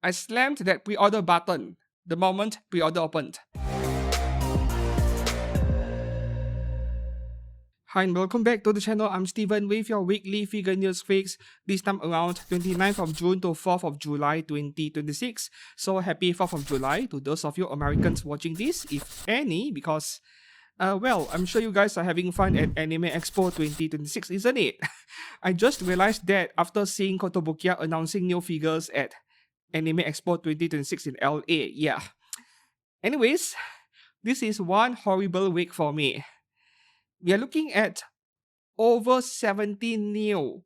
I slammed that pre-order button the moment pre-order opened. Hi and welcome back to the channel. I'm Steven with your weekly figure news fix. This time around 29th of June to 4th of July 2026. So happy 4th of July to those of you Americans watching this, if any, because well, I'm sure you guys are having fun at Anime Expo 2026, isn't it? I just realized that after seeing Kotobukiya announcing new figures at Anime Expo 2026 in LA. Yeah. Anyways, this is one horrible week for me. We are looking at over 70 new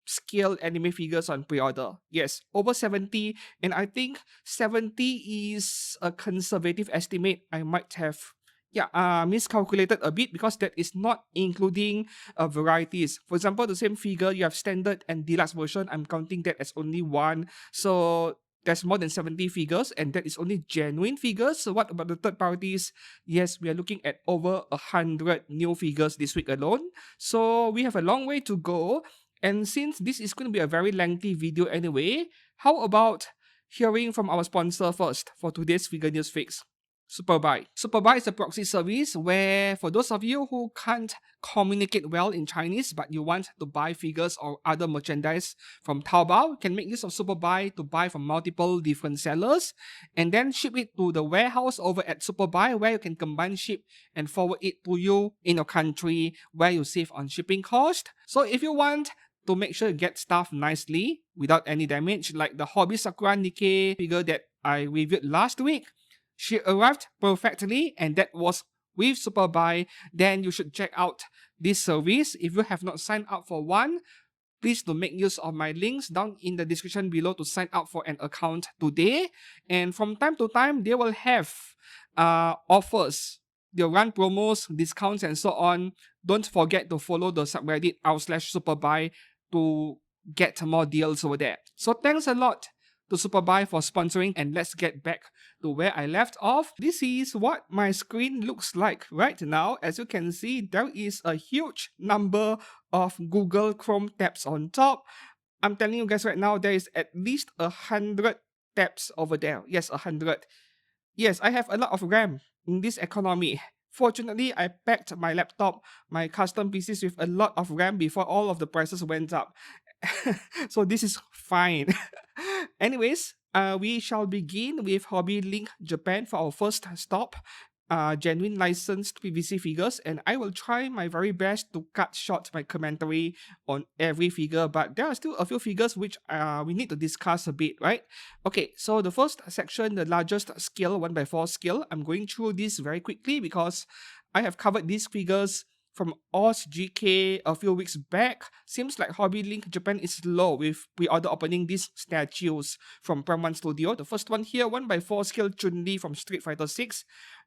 scaled anime figures on pre-order. Yes, over 70, and I think 70 is a conservative estimate. I might have miscalculated a bit because that is not including varieties. For example, the same figure, you have standard and deluxe version. I'm counting that as only one. So there's more than 70 figures, and that is only genuine figures. So what about the third parties? Yes, we are looking at over 100 new figures this week alone. So we have a long way to go. And since this is going to be a very lengthy video anyway, how about hearing from our sponsor first for today's figure news fix? Superbuy. Superbuy is a proxy service where, for those of you who can't communicate well in Chinese but you want to buy figures or other merchandise from Taobao, you can make use of Superbuy to buy from multiple different sellers and then ship it to the warehouse over at Superbuy, where you can combine ship and forward it to you in your country, where you save on shipping cost. So if you want to make sure you get stuff nicely without any damage, like the Hobby Sakura Nikke figure that I reviewed last week, she arrived perfectly, and that was with Superbuy, then you should check out this service. If you have not signed up for one, please do make use of my links down in the description below to sign up for an account today. And from time to time, they will have offers. They'll run promos, discounts, and so on. Don't forget to follow the subreddit r/Superbuy to get more deals over there. So thanks a lot to Superbuy for sponsoring, and let's get back to where I left off. This is what my screen looks like right now. As you can see, there is a huge number of Google Chrome tabs on top. I'm telling you guys right now, there is at least 100 tabs over there. Yes, 100. Yes, I have a lot of RAM in this economy. Fortunately, I packed my laptop, my custom PCs with a lot of RAM before all of the prices went up. So this is fine. Anyways, we shall begin with Hobby Link Japan for our first stop. Genuine licensed PVC figures, and I will try my very best to cut short my commentary on every figure, but there are still a few figures which we need to discuss a bit, right? Okay, so the first section, the largest scale 1x4 scale, I'm going through this very quickly because I have covered these figures from OzGK a few weeks back. Seems like Hobby Link Japan is slow with pre-order opening these statues from Prime 1 Studio. The first one here, 1x4 scale Chun-Li from Street Fighter 6.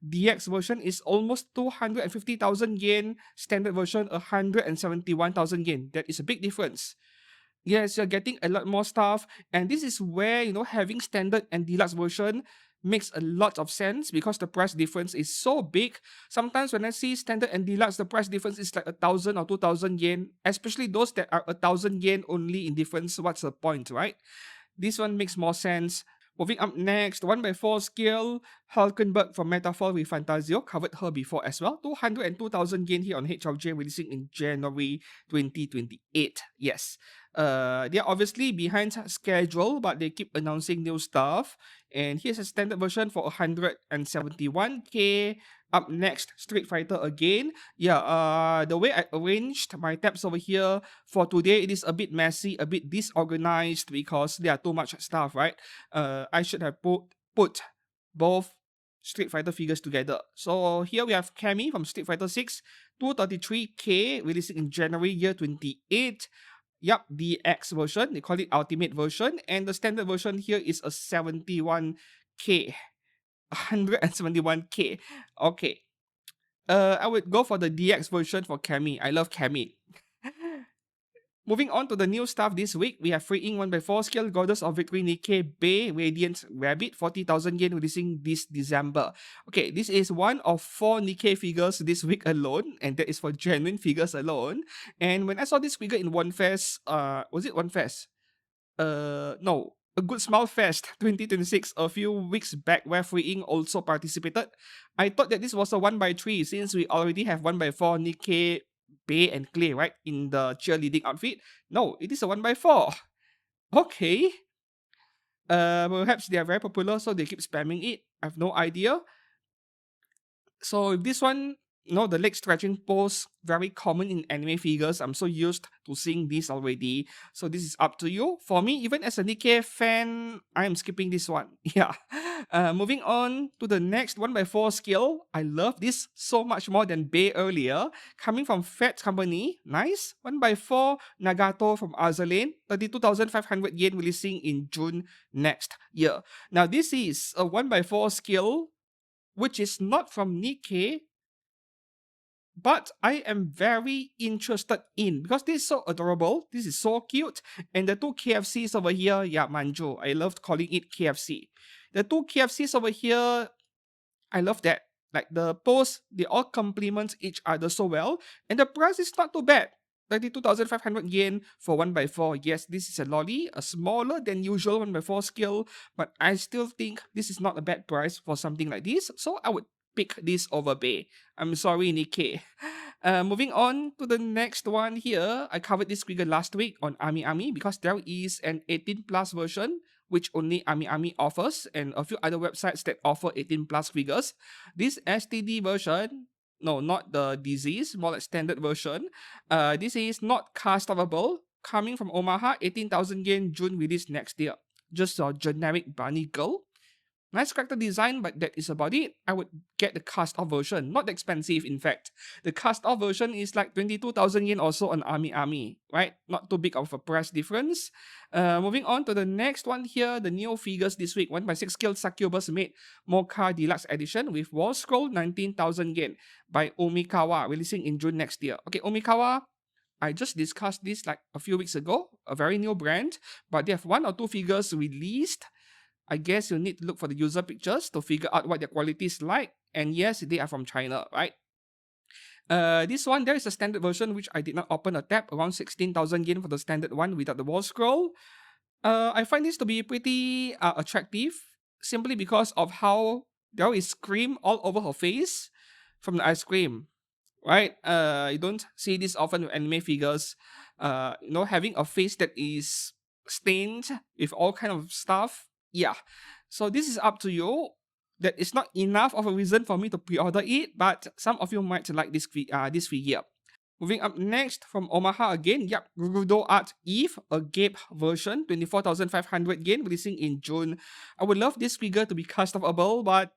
DX version is almost 250,000 yen. Standard version 171,000 yen. That is a big difference. Yes, you're getting a lot more stuff, and this is where, you know, having standard and deluxe version makes a lot of sense because the price difference is so big. Sometimes when I see standard and deluxe, the price difference is like 1,000 or 2,000 yen, especially those that are 1,000 yen only in difference. What's the point, right? This one makes more sense. Moving up next, 1x4 scale, Hulkenberg from Metaphor with Fantasio, covered her before as well. 202,000 yen here on HLJ, releasing in January 2028. Yes. They're obviously behind schedule, but they keep announcing new stuff. And here's a standard version for 171k. Up next, Street Fighter again. Yeah, the way I arranged my tabs over here for today, it is a bit messy, a bit disorganized because there are too much stuff, right? I should have put both Street Fighter figures together. So here we have Cammy from Street Fighter 6, 233k, releasing in January year 28. Yup, the X version, they call it Ultimate version, and the standard version here is a 71k. 171k. Okay. I would go for the DX version for Cammy. I love Cammy. Moving on to the new stuff this week, we have Free Ink 1x4 scale Goddess of Victory Nikke Bay Radiant Rabbit, 40,000 yen, releasing this December. Okay, this is one of 4 Nikke figures this week alone, and that is for genuine figures alone. And when I saw this figure in One Fest, was it One Fest? No. a Good Smile Fest 2026 a few weeks back where Freeing also participated. I thought that this was a 1x3 since we already have 1x4 Nikke, Bay, and Clay, right, in the cheerleading outfit. No, it is a 1x4. Okay. Perhaps they are very popular, so they keep spamming it. I have no idea. So this one, the leg stretching pose, very common in anime figures. I'm so used to seeing this already. So this is up to you. For me, even as a Nikke fan, I am skipping this one. Yeah. Moving on to the next 1x4 skill. I love this so much more than Bay earlier. Coming from Fat Company. Nice. 1x4 Nagato from Azur Lane. 32,500 yen, releasing in June next year. Now this is a 1x4 skill which is not from Nikke, but I am very interested in because this is so adorable. This is so cute. And the two KFCs over here, yeah, manjo. I loved calling it KFC. The two KFCs over here, I love that. Like the pose, they all complement each other so well. And the price is not too bad. 32,500 yen for 1x4. Yes, this is a lolly, a smaller than usual 1x4 scale, but I still think this is not a bad price for something like this, so I would pick this over Bay. I'm sorry, Nikke. Moving on to the next one here. I covered this figure last week on Ami because there is an 18 plus version which only Ami offers and a few other websites that offer 18 plus figures. This STD version, no, not the disease, more like standard version. This is not castable, coming from Omaha, 18,000 yen, June release next year. Just a generic bunny girl. Nice character design, but that is about it. I would get the cast-off version, not expensive in fact. The cast-off version is like 22,000 yen also on Ami, right? Not too big of a price difference. Moving on to the next one here, the new figures this week. 1x6 scale Succubus made Mocha Deluxe Edition with Wall Scroll, 19,000 yen by Omikawa, releasing in June next year. Okay, Omikawa, I just discussed this like a few weeks ago, a very new brand, but they have 1 or 2 figures released. I guess you need to look for the user pictures to figure out what their quality is like. And yes, they are from China, right? This one, there is a standard version which I did not open a tab, around 16,000 yen for the standard one without the wall scroll. I find this to be pretty attractive simply because of how there is cream all over her face from the ice cream, right? You don't see this often with anime figures. Having a face that is stained with all kind of stuff. Yeah, so this is up to you. That is not enough of a reason for me to pre-order it, but some of you might like this figure. Moving up next from Omaha again, yep, Gurudo Art Eve, a Gape version, 24,500 yen, releasing in June. I would love this figure to be customable, but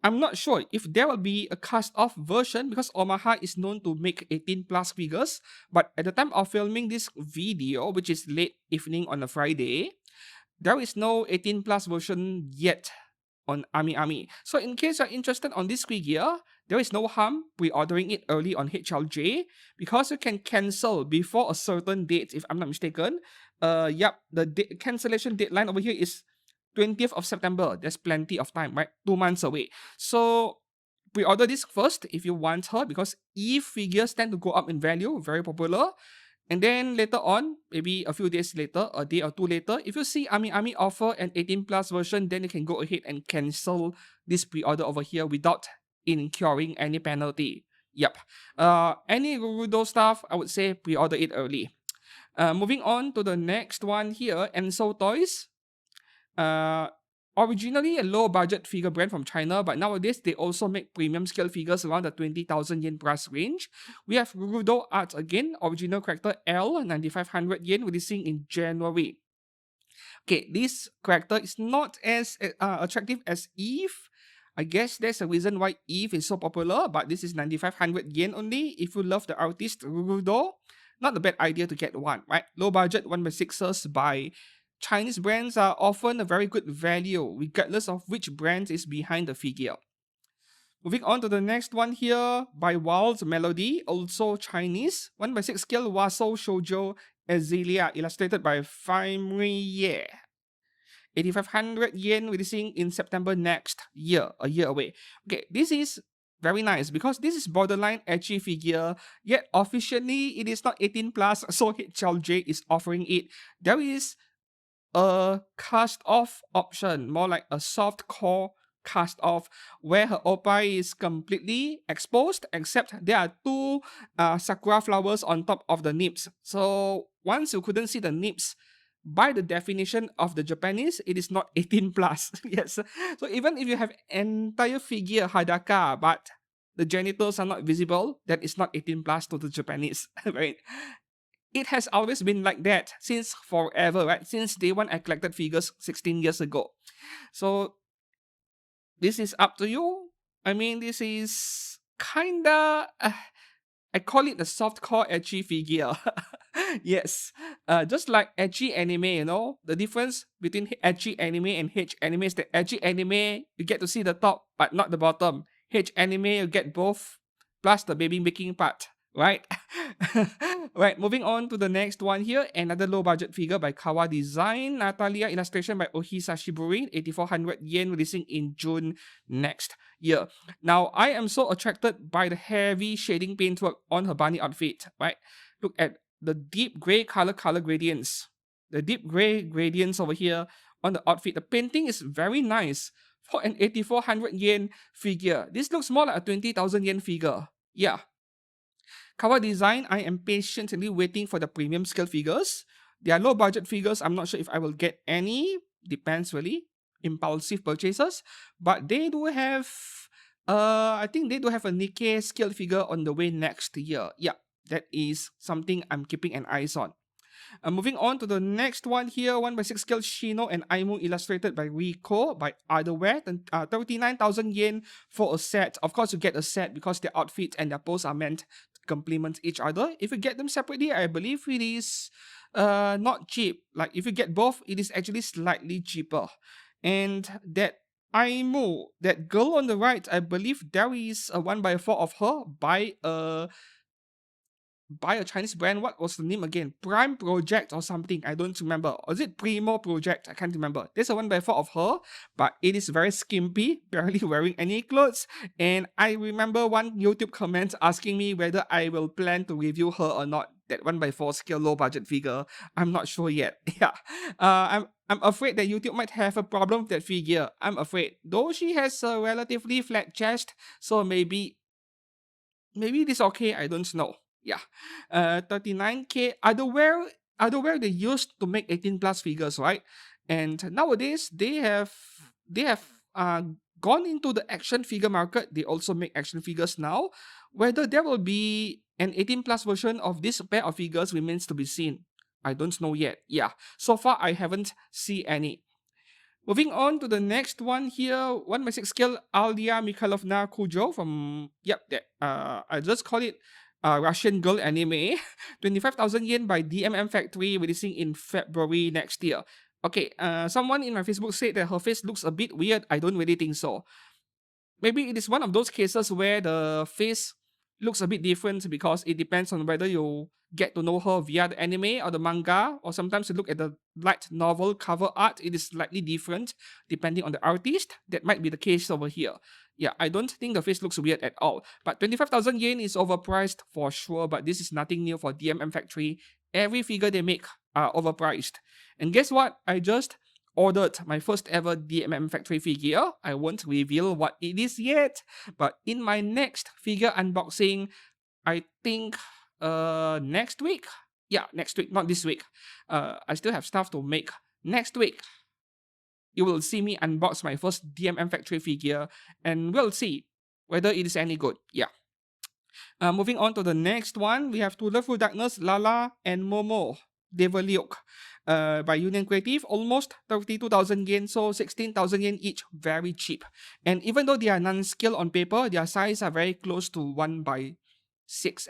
I'm not sure if there will be a cast-off version because Omaha is known to make 18 plus figures, but at the time of filming this video, which is late evening on a Friday, there is no 18 plus version yet on Ami. So in case you're interested on this figure, there is no harm pre-ordering it early on HLJ because you can cancel before a certain date, if I'm not mistaken. The cancellation deadline over here is 20th of September. There's plenty of time, right? 2 months away. So pre-order this first if you want her because Eve figures tend to go up in value, very popular. And then later on, maybe a few days later, a day or 2 later, if you see Ami offer an 18 plus version, then you can go ahead and cancel this pre-order over here without incurring any penalty. Yep. Any Gurudo stuff, I would say pre-order it early. Moving on to the next one here, Enso Toys. Originally a low-budget figure brand from China, but nowadays they also make premium scale figures around the 20,000 yen price range. We have Gurudo Art again, original character L, 9,500 yen, releasing in January. Okay, this character is not as attractive as Eve. I guess there's a reason why Eve is so popular, but this is 9,500 yen only. If you love the artist Gurudo, not a bad idea to get one, right? Low budget 1x6s by Chinese brands are often a very good value, regardless of which brand is behind the figure. Moving on to the next one here, by Wild's Melody, also Chinese, 1x6 scale Waso Shoujo Azealia, illustrated by Faimri Ye. 8,500 yen, releasing in September next year, a year away. Okay, this is very nice because this is borderline ecchi figure, yet officially it is not 18 plus, so HLJ is offering it. There is a cast off option, more like a soft core cast off, where her oppa is completely exposed, except there are two sakura flowers on top of the nips. So once you couldn't see the nips, by the definition of the Japanese, it is not 18 plus. Yes. So even if you have entire figure hadaka, but the genitals are not visible, that is not 18 plus to the Japanese, right? It has always been like that since forever, right? Since day one, I collected figures 16 years ago. So this is up to you. I mean, this is kinda. I call it the softcore edgy figure. Yes. Just like edgy anime, the difference between edgy anime and H anime is that edgy anime, you get to see the top, but not the bottom. H anime, you get both, plus the baby making part, right? Right, moving on to the next one here. Another low budget figure by Kawa Design. Natalia, illustration by Ohisa Shiburi, 8,400 yen, releasing in June next year. Now, I am so attracted by the heavy shading paintwork on her bunny outfit, right? Look at the deep gray color gradients. The deep gray gradients over here on the outfit. The painting is very nice for an 8,400 yen figure. This looks more like a 20,000 yen figure. Yeah. Kawa Design, I am patiently waiting for the premium scale figures. They are low budget figures. I'm not sure if I will get any. Depends really. Impulsive purchases. But they do have, I think they do have a Nikke scale figure on the way next year. Yeah, that is something I'm keeping an eye on. Moving on to the next one here, 1x6 scale Shino and Aimu, illustrated by Rico by Otherware, 39,000 yen for a set. Of course, you get a set because their outfits and their pose are meant to complement each other. If you get them separately, I believe it is not cheap. Like if you get both, it is actually slightly cheaper. And that Aimu, that girl on the right, I believe there is a 1x4 of her by a Chinese brand. What was the name again? Prime Project or something. I don't remember. Or is it Primo Project? I can't remember. There's a 1x4 of her, but it is very skimpy, barely wearing any clothes. And I remember one YouTube comment asking me whether I will plan to review her or not. That 1x4 scale low budget figure. I'm not sure yet. Yeah. I'm afraid that YouTube might have a problem with that figure. I'm afraid. Though she has a relatively flat chest, so maybe it is okay. I don't know. Yeah. 39K. Otherwhere they used to make 18 plus figures, right? And nowadays they have gone into the action figure market. They also make action figures now. Whether there will be an 18 plus version of this pair of figures remains to be seen. I don't know yet. Yeah. So far I haven't seen any. Moving on to the next one here, 1x6 scale Alia Mikhailovna Kujo from, I just call it Russian Girl Anime. 25,000 yen by DMM Factory, releasing in February next year. Okay, someone in my Facebook said that her face looks a bit weird. I don't really think so. Maybe it is one of those cases where the face looks a bit different because it depends on whether you get to know her via the anime or the manga, or sometimes you look at the light novel cover art, it is slightly different depending on the artist. That might be the case over here. Yeah, I don't think the face looks weird at all. But 25,000 yen is overpriced for sure, but this is nothing new for DMM Factory. Every figure they make are overpriced. And guess what? I just ordered my first ever DMM Factory figure. I won't reveal what it is yet, but in my next figure unboxing, I think next week. Yeah, next week, not this week. I still have stuff to make. Next week, you will see me unbox my first DMM Factory figure, and we'll see whether it is any good. Yeah. Moving on to the next one, we have To Love Through Darkness, Lala, and Momo, Deviliok, by Union Creative, almost 32,000 yen, so 16,000 yen each, very cheap. And even though they are non-scale on paper, their size are very close to 1x6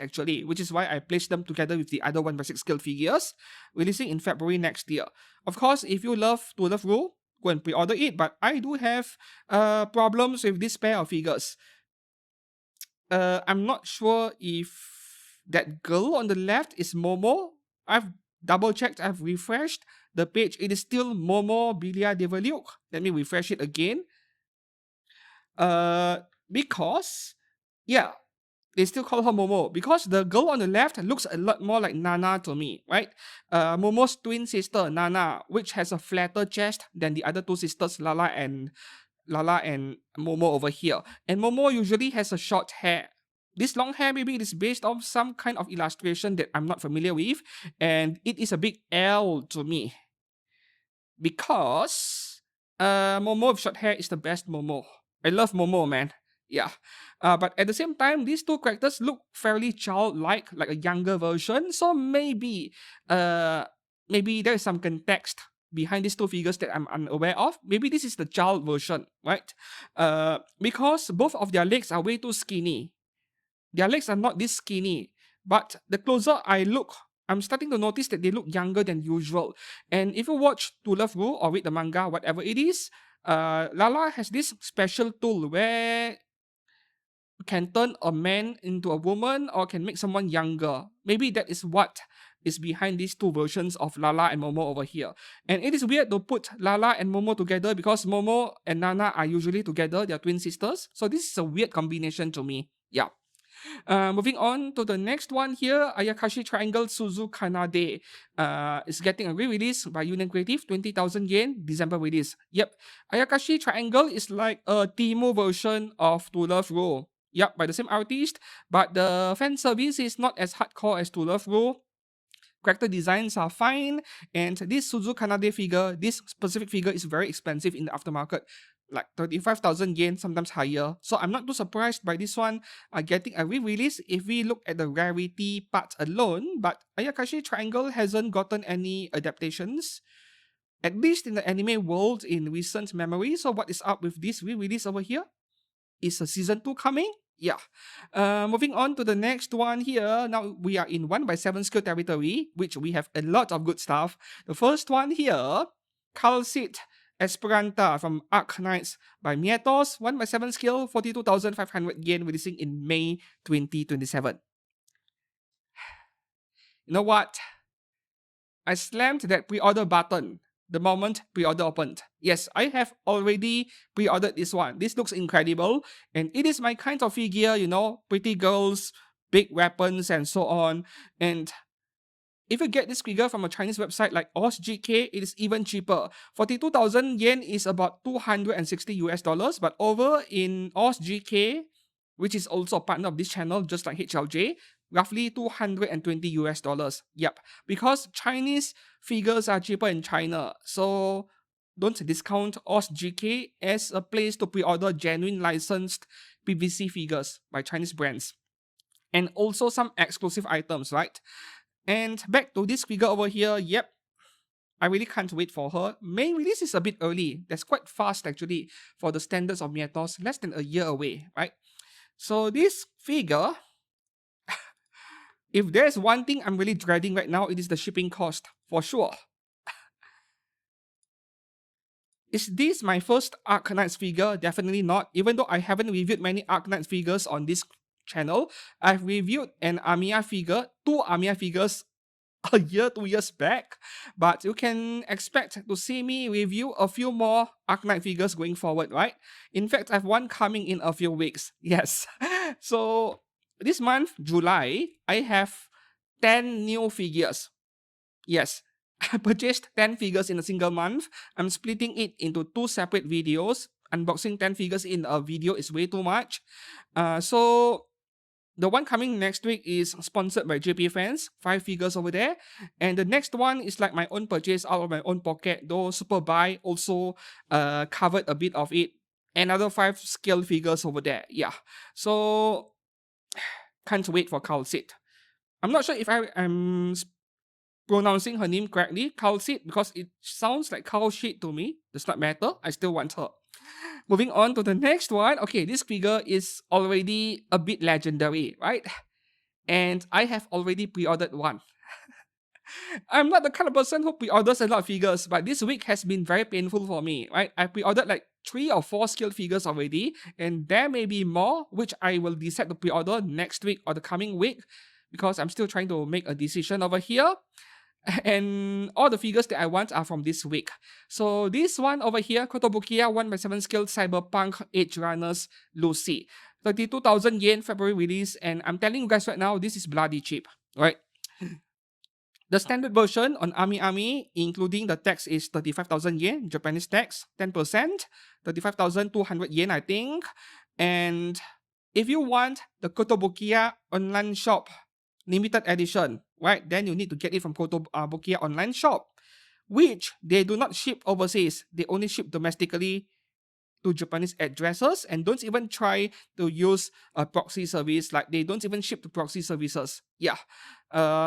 actually, which is why I placed them together with the other 1x6 scale figures, releasing in February next year. Of course, if you love To Love Through, go and pre-order it, but I do have problems with this pair of figures. I'm not sure if that girl on the left is Momo. I've double checked, I've refreshed the page. It is still Momo Bilia Devaliuk. Let me refresh it again. Because, yeah, they still call her Momo because the girl on the left looks a lot more like Nana to me, right? Momo's twin sister, Nana, which has a flatter chest than the other two sisters, Lala and Momo over here. And Momo usually has a short hair. This long hair, maybe it is based on some kind of illustration that I'm not familiar with, and it is a big L to me because Momo with short hair is the best Momo. I love Momo, man. Yeah. But at the same time, these two characters look fairly childlike, like a younger version. So maybe there is some context behind these two figures that I'm unaware of. Maybe this is the child version, right? Because both of their legs are way too skinny. Their legs are not this skinny. But the closer I look, I'm starting to notice that they look younger than usual. And if you watch To Love Ru or read the manga, whatever it is, Lala has this special tool where can turn a man into a woman or can make someone younger. Maybe that is what is behind these two versions of Lala and Momo over here. And it is weird to put Lala and Momo together because Momo and Nana are usually together, they're twin sisters. So this is a weird combination to me. Yeah. Moving on to the next one here, Ayakashi Triangle Suzu Kanade is getting a re-release by Union Creative, 20,000 yen, December release. Yep, Ayakashi Triangle is like a Temu version of To Love Ru. Yep, by the same artist, but the fan service is not as hardcore as To Love Ru. Character designs are fine, and this Suzu Kanade figure, this specific figure is very expensive in the aftermarket, like 35,000 yen, sometimes higher. So I'm not too surprised by this one getting a re-release if we look at the rarity part alone, but Ayakashi Triangle hasn't gotten any adaptations, at least in the anime world in recent memory. So what is up with this re-release over here? Is a season 2 coming? Yeah. Moving on to the next one here. Now we are in 1x7 skill territory, which we have a lot of good stuff. The first one here, Calcit Esperanta from Arknights by Mietos, 1x7 skill, 42,500 yen, releasing in May 2027. You know what? I slammed that pre-order button the moment pre-order opened. Yes, I have already pre-ordered this one. This looks incredible, and it is my kind of figure, you know, pretty girls, big weapons, and so on. And if you get this figure from a Chinese website like OzGK, it is even cheaper. 42,000 yen is about 260 US dollars, but over in OzGK, which is also a partner of this channel, just like HLJ, roughly 220 US dollars. Yep, because Chinese figures are cheaper in China, so don't discount OzGK as a place to pre-order genuine licensed PVC figures by Chinese brands. And also some exclusive items, right? And back to this figure over here, yep, I really can't wait for her. May release is a bit early. That's quite fast actually for the standards of Mietos, less than a year away, right? So this figure, if there's one thing I'm really dreading right now, it is the shipping cost, for sure. Is this my first Arknights figure? Definitely not. Even though I haven't reviewed many Arknights figures on this channel, I've reviewed an Amiya figure, two Amiya figures a year, 2 years back. But you can expect to see me review a few more Arknight figures going forward, right? In fact, I have one coming in a few weeks. Yes. So this month, July, I have 10 new figures. Yes, I purchased 10 figures in a single month. I'm splitting it into 2 separate videos. Unboxing 10 figures in a video is way too much. So the one coming next week is sponsored by JP Fans, 5 figures over there. And the next one is like my own purchase out of my own pocket, though Super Buy also covered a bit of it. Another 5 scale figures over there. Yeah. So can't wait for Calcit. I'm not sure if I'm pronouncing her name correctly, Calcit, because it sounds like cow shit to me. Does not matter. I still want her. Moving on to the next one. Okay, this figure is already a bit legendary, right? And I have already pre-ordered one. I'm not the kind of person who pre-orders a lot of figures, but this week has been very painful for me, right? I pre-ordered like 3 or 4 scaled figures already, and there may be more, which I will decide to pre-order next week or the coming week, because I'm still trying to make a decision over here. And all the figures that I want are from this week. So this one over here, Kotobukiya 1x7 scale Cyberpunk Edgerunners Lucy. 32,000 yen February release, and I'm telling you guys right now, this is bloody cheap, right? The standard version on Ami, including the tax, is 35,000 yen, Japanese tax, 10%, 35,200 yen, I think. And if you want the Kotobukiya online shop limited edition, right, then you need to get it from Kotobukiya online shop, which they do not ship overseas. They only ship domestically to Japanese addresses, and don't even try to use a proxy service. Like, they don't even ship to proxy services. Yeah.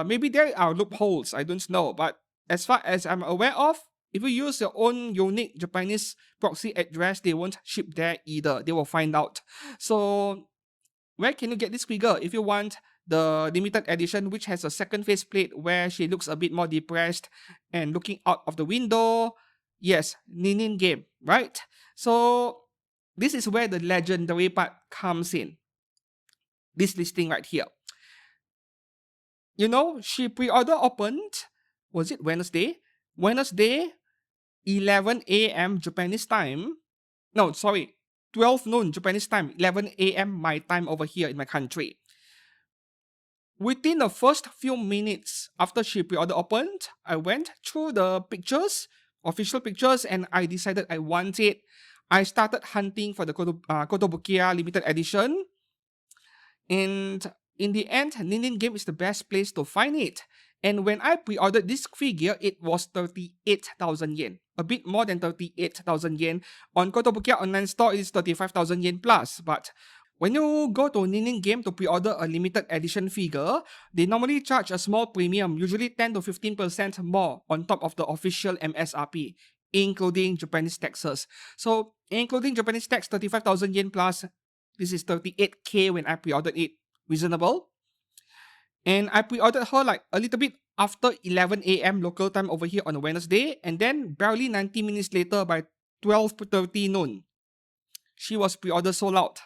Maybe there are loopholes, I don't know. But as far as I'm aware of, if you use your own unique Japanese proxy address, they won't ship there either. They will find out. So where can you get this figure? If you want the limited edition, which has a second faceplate where she looks a bit more depressed and looking out of the window, yes, Ninin game, right? So this is where the legendary part comes in. This listing right here. You know, she pre-order opened, was it Wednesday? Wednesday, 11 a.m. Japanese time. No, sorry, 12 noon Japanese time, 11 a.m. my time over here in my country. Within the first few minutes after she pre-order opened, I went through the pictures, official pictures, and I decided I want it. I started hunting for the Kotobukiya limited edition. And in the end, Ninin Game is the best place to find it. And when I pre-ordered this figure, it was 38,000 yen. A bit more than 38,000 yen. On Kotobukiya online store, it is 35,000 yen plus. But when you go to Ninin Game to pre-order a limited edition figure, they normally charge a small premium, usually 10 to 15% more on top of the official MSRP, including Japanese taxes. So, including Japanese tax, 35,000 yen plus, this is 38k when I pre-ordered it. Reasonable. And I pre-ordered her like a little bit after 11 a.m. local time over here on a Wednesday, and then barely 90 minutes later by 12:30 noon, she was pre-ordered sold out.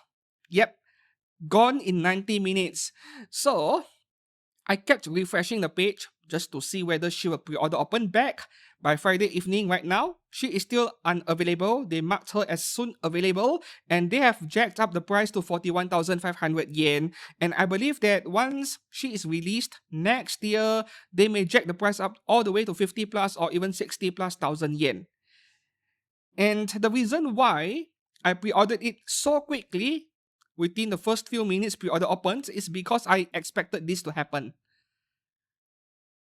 Yep, gone in 90 minutes. So I kept refreshing the page just to see whether she will pre-order open back by Friday evening. Right now, she is still unavailable. They marked her as soon available, and they have jacked up the price to 41,500 yen. And I believe that once she is released next year, they may jack the price up all the way to 50 plus or even 60 plus thousand yen. And the reason why I pre-ordered it so quickly, within the first few minutes pre-order opens, is because I expected this to happen.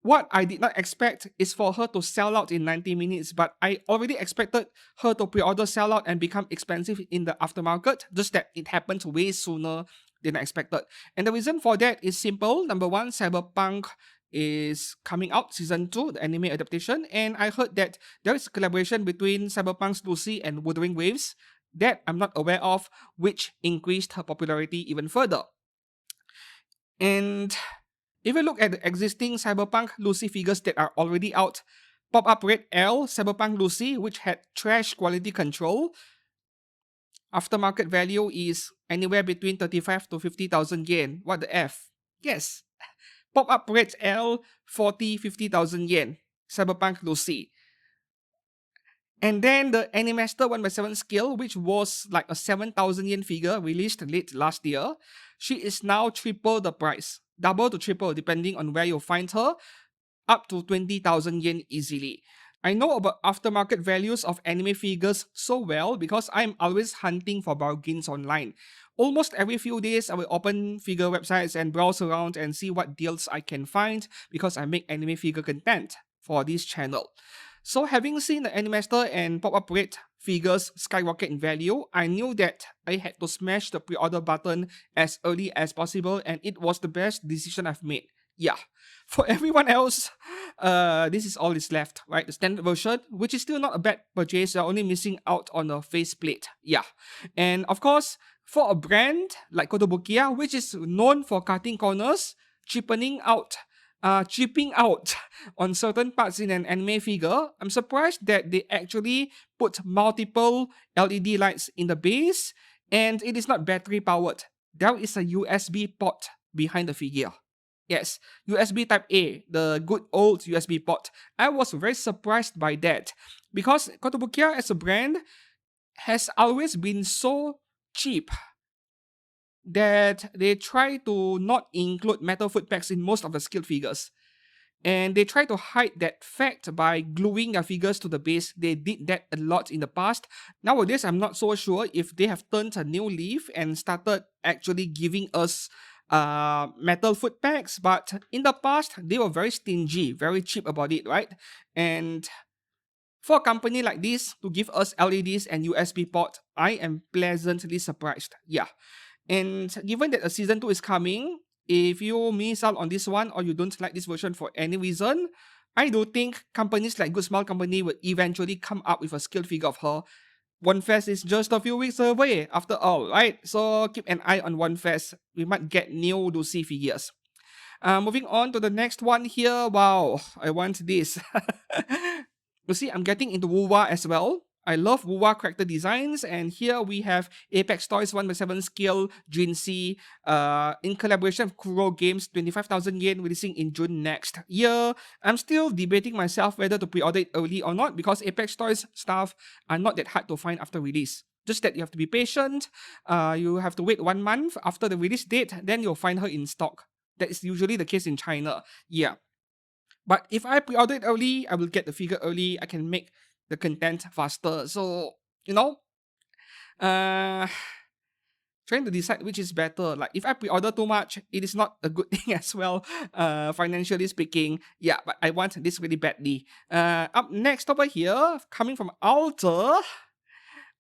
What I did not expect is for her to sell out in 90 minutes, but I already expected her to pre-order, sell out, and become expensive in the aftermarket, just that it happened way sooner than I expected. And the reason for that is simple. Number one, Cyberpunk is coming out, Season 2, the anime adaptation, and I heard that there is a collaboration between Cyberpunk's Lucy and Wuthering Waves that I'm not aware of, which increased her popularity even further. And if you look at the existing Cyberpunk Lucy figures that are already out, Pop-Up Red L Cyberpunk Lucy, which had trash quality control, aftermarket value is anywhere between 35 to 50,000 yen. What the F? Yes. Pop-Up Red L, 50,000 yen. Cyberpunk Lucy. And then the Animaster 1/7 scale, which was like a 7,000 yen figure released late last year, she is now triple the price. Double to triple depending on where you find her, up to 20,000 yen easily. I know about aftermarket values of anime figures so well because I'm always hunting for bargains online. Almost every few days, I will open figure websites and browse around and see what deals I can find because I make anime figure content for this channel. So having seen the Animaster and Pop-Up Red figures skyrocket in value, I knew that I had to smash the pre-order button as early as possible, and it was the best decision I've made. Yeah. For everyone else, this is all is left, right? The standard version, which is still not a bad purchase. You're only missing out on a faceplate. Yeah. And of course, for a brand like Kotobukiya, which is known for cutting corners, chipping out on certain parts in an anime figure, I'm surprised that they actually put multiple LED lights in the base, and it is not battery powered. There is a USB port behind the figure. Yes, USB Type A, the good old USB port. I was very surprised by that because Kotobukiya as a brand has always been so cheap. that they try to not include metal foot pegs in most of the skilled figures. And they try to hide that fact by gluing their figures to the base. They did that a lot in the past. Nowadays, I'm not so sure if they have turned a new leaf and started actually giving us metal foot pegs. But in the past, they were very stingy, very cheap about it, right? And for a company like this to give us LEDs and USB port, I am pleasantly surprised. Yeah. And given that a season 2 is coming, if you miss out on this one or you don't like this version for any reason, I do think companies like Good Smile Company will eventually come up with a skilled figure of her. One Fest is just a few weeks away after all, right? So keep an eye on One Fest. We might get new Lucy figures. Moving on to the next one here. Wow, I want this. You see, I'm getting into Wuwa as well. I love Wuwa character designs, and here we have Apex Toys 1x7 scale Jinsei in collaboration with Kuro Games, 25,000 yen, releasing in June next year. I'm still debating myself whether to pre-order it early or not because Apex Toys stuff are not that hard to find after release. Just that you have to be patient, you have to wait 1 month after the release date, then you'll find her in stock. That is usually the case in China. Yeah. But if I pre-order it early, I will get the figure early. I can make the content faster. So, you know, uh, trying to decide which is better. Like, if I pre-order too much, it is not a good thing as well, financially speaking. Yeah, but I want this really badly. Up next over here, coming from Alter,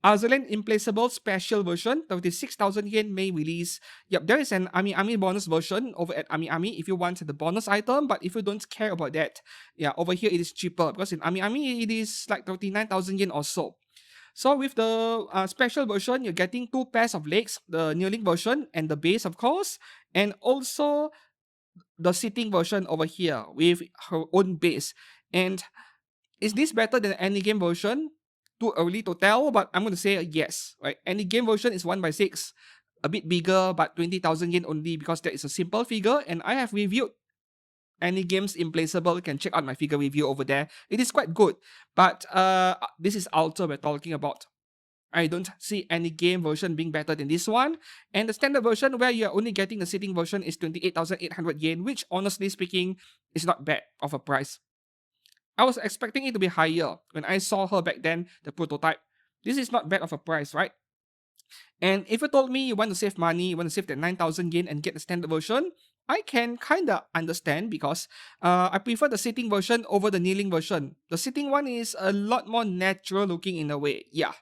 Azur Lane Implaceable Special Version, 36,000 yen May release. Yep, there is an Ami bonus version over at Ami if you want the bonus item, but if you don't care about that, yeah, over here it is cheaper because in Ami it is like 39,000 yen or so. So with the special version, you're getting 2 pairs of legs, the kneeling version and the base, of course, and also the sitting version over here with her own base. And is this better than any game version? Too early to tell, but I'm going to say yes. Right? Any game version is 1x6, a bit bigger, but 20,000 yen only because that is a simple figure. And I have reviewed any games Implaceable. You can check out my figure review over there. It is quite good, but this is Alter we're talking about. I don't see any game version being better than this one. And the standard version, where you're only getting the sitting version, is 28,800 yen, which honestly speaking is not bad of a price. I was expecting it to be higher when I saw her back then, the prototype. This is not bad of a price, right? And if you told me you want to save money, you want to save that 9,000 yen and get the standard version, I can kinda understand because I prefer the sitting version over the kneeling version. The sitting one is a lot more natural looking in a way, yeah.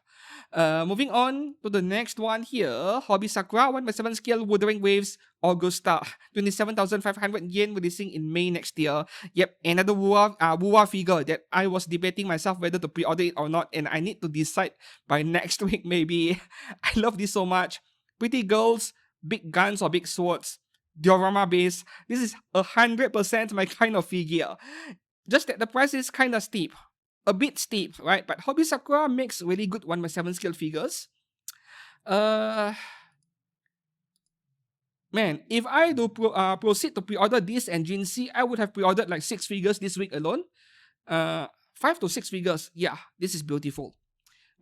Moving on to the next one here, Hobby Sakura 1x7 scale Wuthering Waves Augusta, 27,500 yen, releasing in May next year. Yep, another Wuwa figure that I was debating myself whether to pre-order it or not, and I need to decide by next week maybe. I love this so much. Pretty girls, big guns or big swords, diorama base. This is 100% my kind of figure. Just that the price is kinda steep. A bit steep, right? But Hobby Sakura makes really good 1x7 scale figures. Man, if I do proceed to pre-order this and Jinsei, I would have pre-ordered like 6 figures this week alone. 5 to 6 figures. Yeah, this is beautiful.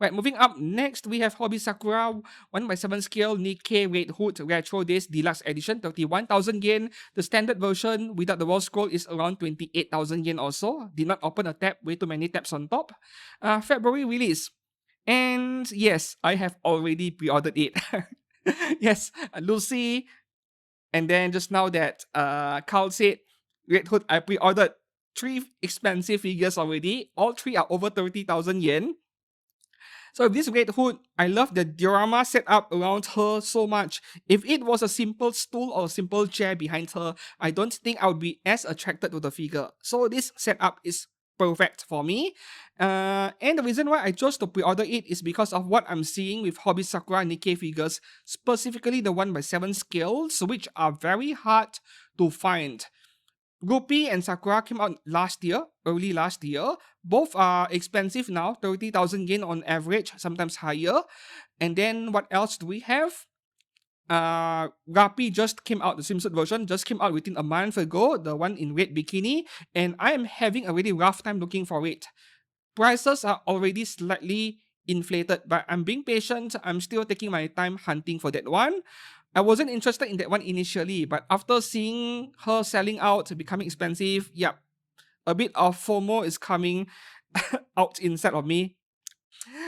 Right, moving up, next we have Hobby Sakura 1x7 scale Nikke Red Hood Retro Days Deluxe Edition, 31,000 yen. The standard version without the wall scroll is around 28,000 yen also. Did not open a tab, way too many tabs on top. February release. And yes, I have already pre-ordered it. Yes, Lucy. And then just now that Carl said, Red Hood, I pre-ordered 3 expensive figures already. All 3 are over 30,000 yen. So this Red Hood, I love the diorama setup around her so much. If it was a simple stool or a simple chair behind her, I don't think I would be as attracted to the figure. So this setup is perfect for me. And the reason why I chose to pre-order it is because of what I'm seeing with Hobby Sakura Nikke figures, specifically the 1x7 scales, which are very hard to find. Rupi and Sakura came out last year, early last year. Both are expensive now, 30,000 yen on average, sometimes higher. And then what else do we have? Rupi just came out, the swimsuit version just came out within a month ago, the one in red bikini, and I am having a really rough time looking for it. Prices are already slightly inflated, but I'm being patient. I'm still taking my time hunting for that one. I wasn't interested in that one initially, but after seeing her selling out, becoming expensive, yep, a bit of FOMO is coming out inside of me.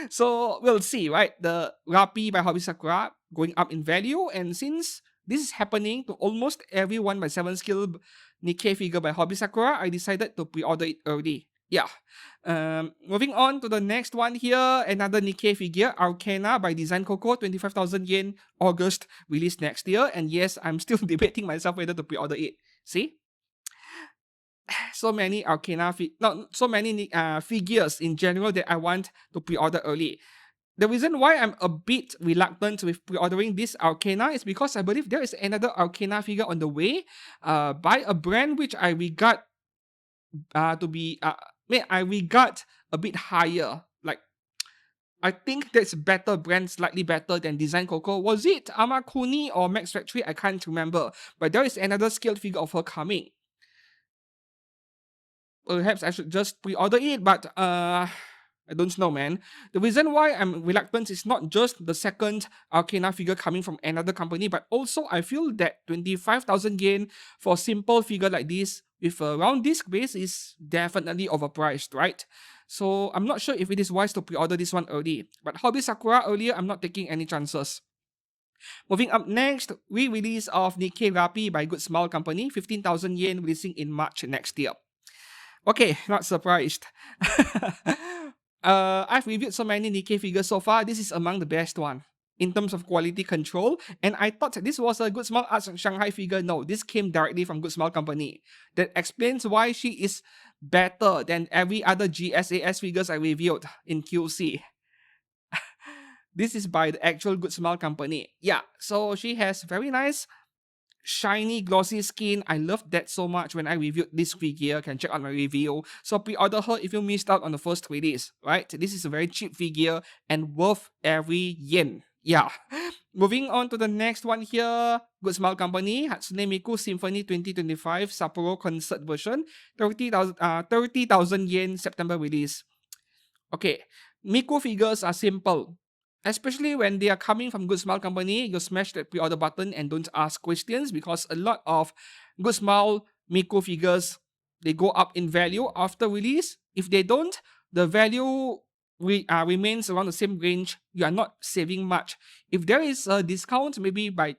So we'll see, right? The Rapi by Hobby Sakura going up in value, and since this is happening to almost every 1 by 7 skill Nikke figure by Hobby Sakura, I decided to pre-order it early. Yeah. Moving on to the next one here, another Nikke figure, Arcana by Design Coco, 25,000 yen, August, release next year. And yes, I'm still debating myself whether to pre-order it. See? So many not so many figures in general that I want to pre-order early. The reason why I'm a bit reluctant with pre-ordering this Arcana is because I believe there is another Arcana figure on the way, by a brand which I regard to be I regard a bit higher. Like, I think that's better brand, slightly better than Design Coco. Was it Amakuni or Max Factory? I can't remember. But there is another scaled figure of her coming. Perhaps I should just pre-order it, but I don't know, man. The reason why I'm reluctant is not just the second Arcana figure coming from another company, but also I feel that 25,000 yen for a simple figure like this with a round disc base is definitely overpriced, right? So I'm not sure if it is wise to pre-order this one early. But Hobby Sakura earlier, I'm not taking any chances. Moving up next, re-release of Nikke Rapi by Good Smile Company, 15,000 yen, releasing in March next year. Okay, not surprised. I've reviewed so many Nikke figures so far. This is among the best one in terms of quality control. And I thought this was a Good Smile Arts Shanghai figure. No, this came directly from Good Smile Company. That explains why she is better than every other GSAS figures I reviewed in QC. This is by the actual Good Smile Company. Yeah, so she has very nice shiny glossy skin. I loved that so much when I reviewed this figure. Can check out my review. So pre-order her if you missed out on the first release, right? This is a very cheap figure and worth every yen. Yeah. Moving on to the next one here. Good Smile Company, Hatsune Miku Symphony 2025 Sapporo Concert version. 30,000 yen September release. Okay. Miku figures are simple. Especially when they are coming from Good Smile Company, you smash that pre-order button and don't ask questions, because a lot of Good Smile Miku figures, they go up in value after release. If they don't, the value remains around the same range. You are not saving much. If there is a discount, maybe by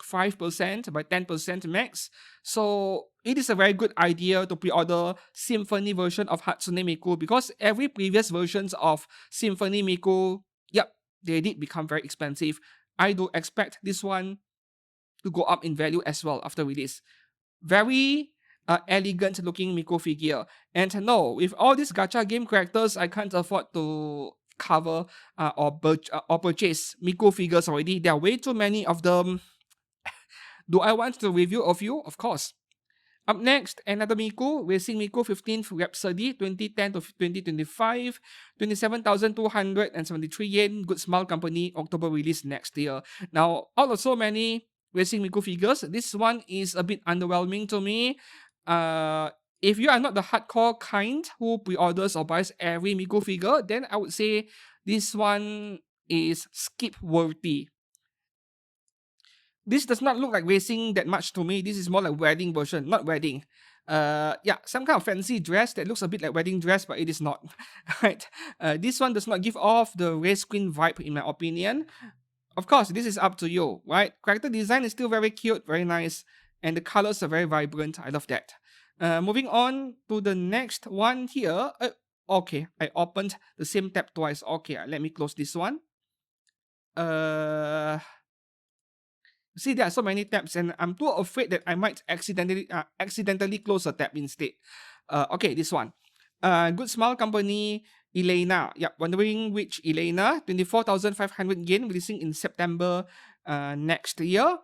5%, by 10% max. So it is a very good idea to pre-order Symphony version of Hatsune Miku, because every previous versions of Symphony Miku, yep, they did become very expensive. I do expect this one to go up in value as well after release. Very elegant looking Miku figure. And no, with all these gacha game characters, I can't afford to cover or purchase Miku figures already. There are way too many of them. Do I want to review a few? Of course. Up next, another Miku, Racing Miku 15th Rhapsody 2010 to 2025, 27,273 yen, Good Smile Company, October release next year. Now, out of so many Racing Miku figures, this one is a bit underwhelming to me. If you are not the hardcore kind who pre-orders or buys every Miku figure, then I would say this one is skip worthy. This does not look like racing that much to me. This is more like wedding version, not wedding. Yeah, some kind of fancy dress that looks a bit like wedding dress, but it is not. Right? This one does not give off the race queen vibe, in my opinion. Of course, this is up to you, right? Character design is still very cute, very nice, and the colors are very vibrant. I love that. Moving on to the next one here. Okay, I opened the same tab twice. Okay, let me close this one. See, there are so many tabs, and I'm too afraid that I might accidentally close a tab instead. Okay, this one. Good Smile Company, Elena. Yep, wondering which Elena. 24,500 yen, releasing in September next year.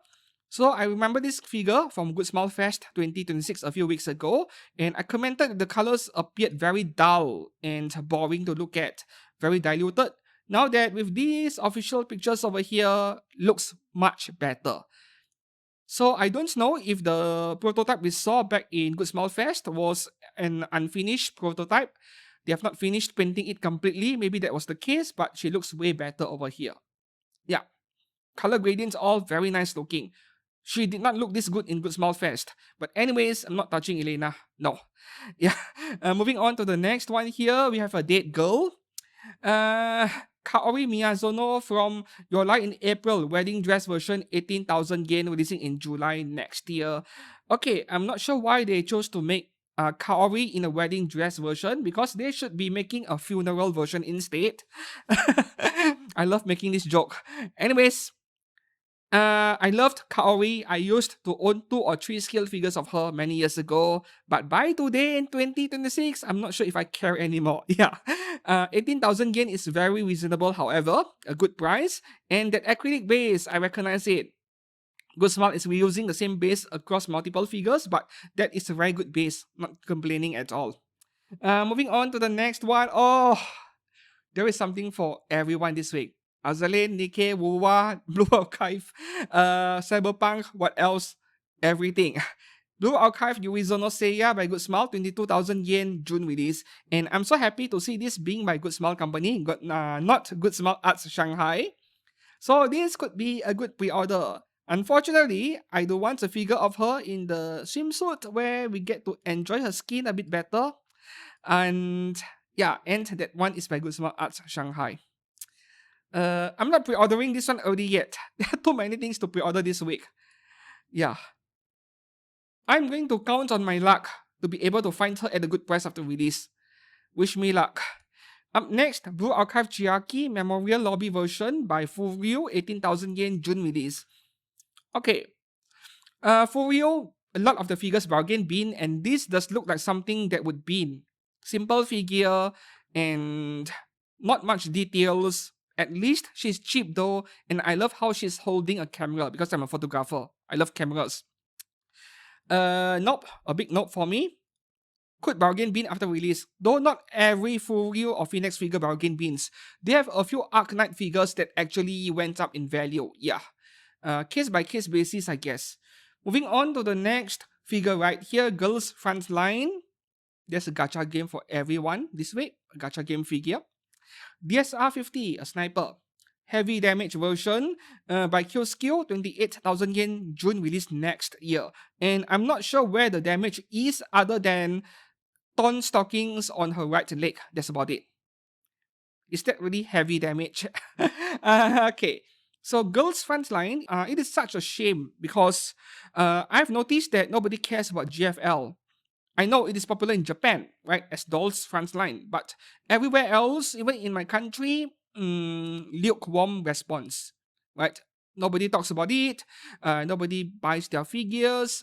So I remember this figure from Good Smile Fest 2026 a few weeks ago, and I commented that the colors appeared very dull and boring to look at, very diluted. Now that with these official pictures over here, looks much better. So I don't know if the prototype we saw back in Good Smile Fest was an unfinished prototype. They have not finished painting it completely. Maybe that was the case, but she looks way better over here. Yeah. Color gradients all very nice looking. She did not look this good in Good Smile Fest. But anyways, I'm not touching Elena. No. Yeah. Moving on to the next one here, we have a date girl. Uh, Kaori Miyazono from Your Light in April, wedding dress version 18,000 yen, releasing in July next year. Okay, I'm not sure why they chose to make Kaori in a wedding dress version, because they should be making a funeral version instead. I love making this joke. Anyways, I loved Kaori. I used to own 2 or 3 scale figures of her many years ago. But by today in 2026, I'm not sure if I care anymore. Yeah. 18,000 yen is very reasonable, however, a good price. And that acrylic base, I recognize it. Good Smile is reusing the same base across multiple figures, but that is a very good base. Not complaining at all. Moving on to the next one. Oh, there is something for everyone this week. Azur Lane, Nikke, Wuwa, Blue Archive, Cyberpunk, what else? Everything. Blue Archive Yurizono Seiya by Good Smile, 22,000 yen, June release. And I'm so happy to see this being by Good Smile Company, not Good Smile Arts Shanghai. So this could be a good pre-order. Unfortunately, I do want a figure of her in the swimsuit where we get to enjoy her skin a bit better. And yeah, and that one is by Good Smile Arts Shanghai. I'm not pre-ordering this one early yet. There are too many things to pre-order this week. Yeah. I'm going to count on my luck to be able to find her at a good price after release. Wish me luck. Up next, Blue Archive Chiaki Memorial Lobby version by Furyu, 18,000 yen, June release. Okay. Furyu, a lot of the figures bargain bin, and this does look like something that would bin. Simple figure and not much details. At least she's cheap though, and I love how she's holding a camera because I'm a photographer. I love cameras. Nope, a big nope for me. Could bargain bin after release, though not every Furyu or Phoenix figure bargain bins. They have a few Arknight figures that actually went up in value. Yeah, case by case basis, I guess. Moving on to the next figure right here, Girls Front Line. There's a gacha game for everyone this week. A gacha game figure. DSR 50, a sniper. Heavy damage version by Q-Skill, 28,000 yen, June release next year. And I'm not sure where the damage is other than torn stockings on her right leg. That's about it. Is that really heavy damage? Okay. So Girls Frontline, it is such a shame because I've noticed that nobody cares about GFL. I know it is popular in Japan, right, as Dolls Frontline, but everywhere else, even in my country, lukewarm response, right? Nobody talks about it. Nobody buys their figures.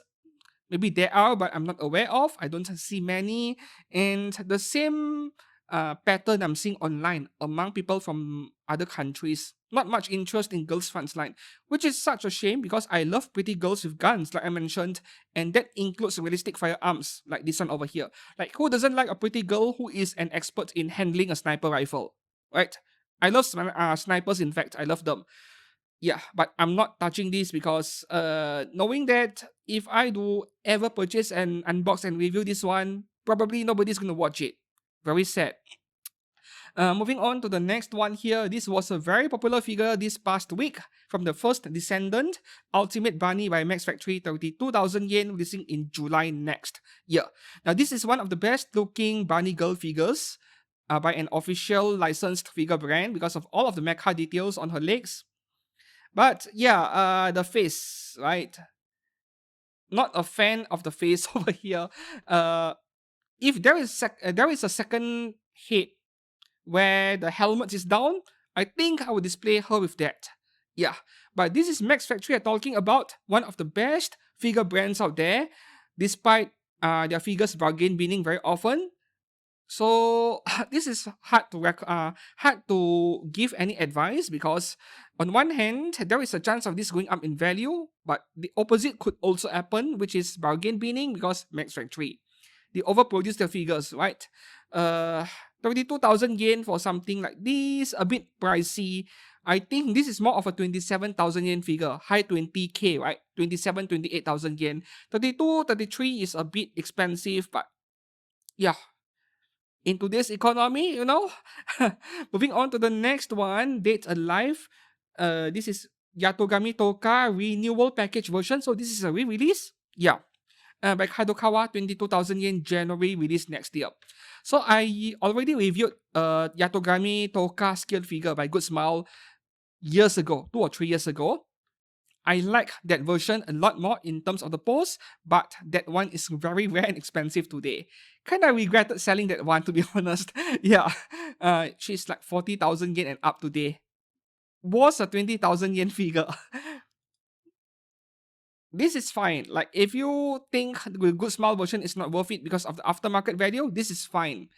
Maybe there are, but I'm not aware of. I don't see many. And the same pattern I'm seeing online among people from other countries. Not much interest in Girls Frontline, which is such a shame because I love pretty girls with guns, like I mentioned, and that includes realistic firearms, like this one over here. Like, who doesn't like a pretty girl who is an expert in handling a sniper rifle, right? I love snipers, in fact, I love them. Yeah, but I'm not touching this because knowing that if I do ever purchase and unbox and review this one, probably nobody's gonna watch it. Very sad. Moving on to the next one here, this was a very popular figure this past week from the first Descendant, Ultimate Bunny by Max Factory, 32,000 yen, releasing in July next year. Now, this is one of the best looking bunny girl figures by an official licensed figure brand because of all of the mecha details on her legs. But yeah, the face, right? Not a fan of the face over here. If there is a second head where the helmet is down, I think I will display her with that. Yeah, but this is Max Factory talking about one of the best figure brands out there, despite their figures bargain binning very often. So this is hard to give any advice because on one hand there is a chance of this going up in value, but the opposite could also happen, which is bargain binning because Max Factory they overproduce their figures, right? 32,000 yen for something like this, a bit pricey. I think this is more of a 27,000 yen figure, high 20k, right? 27, 28,000 yen. 32, 33 is a bit expensive, but yeah, in today's economy, you know. Moving on to the next one, Date Alive. This is Yatogami Toka renewal package version. So this is a re-release. Yeah. By Kadokawa, 22,000 yen, January, release next year. So I already reviewed Yatogami Toka scale figure by Good Smile years ago, 2 or 3 years ago. I like that version a lot more in terms of the pose, but that one is very rare and expensive today. Kind of regretted selling that one, to be honest. Yeah, she's like 40,000 yen and up today. Was a 20,000 yen figure. This is fine. Like, if you think the Good Smile version is not worth it because of the aftermarket value, this is fine.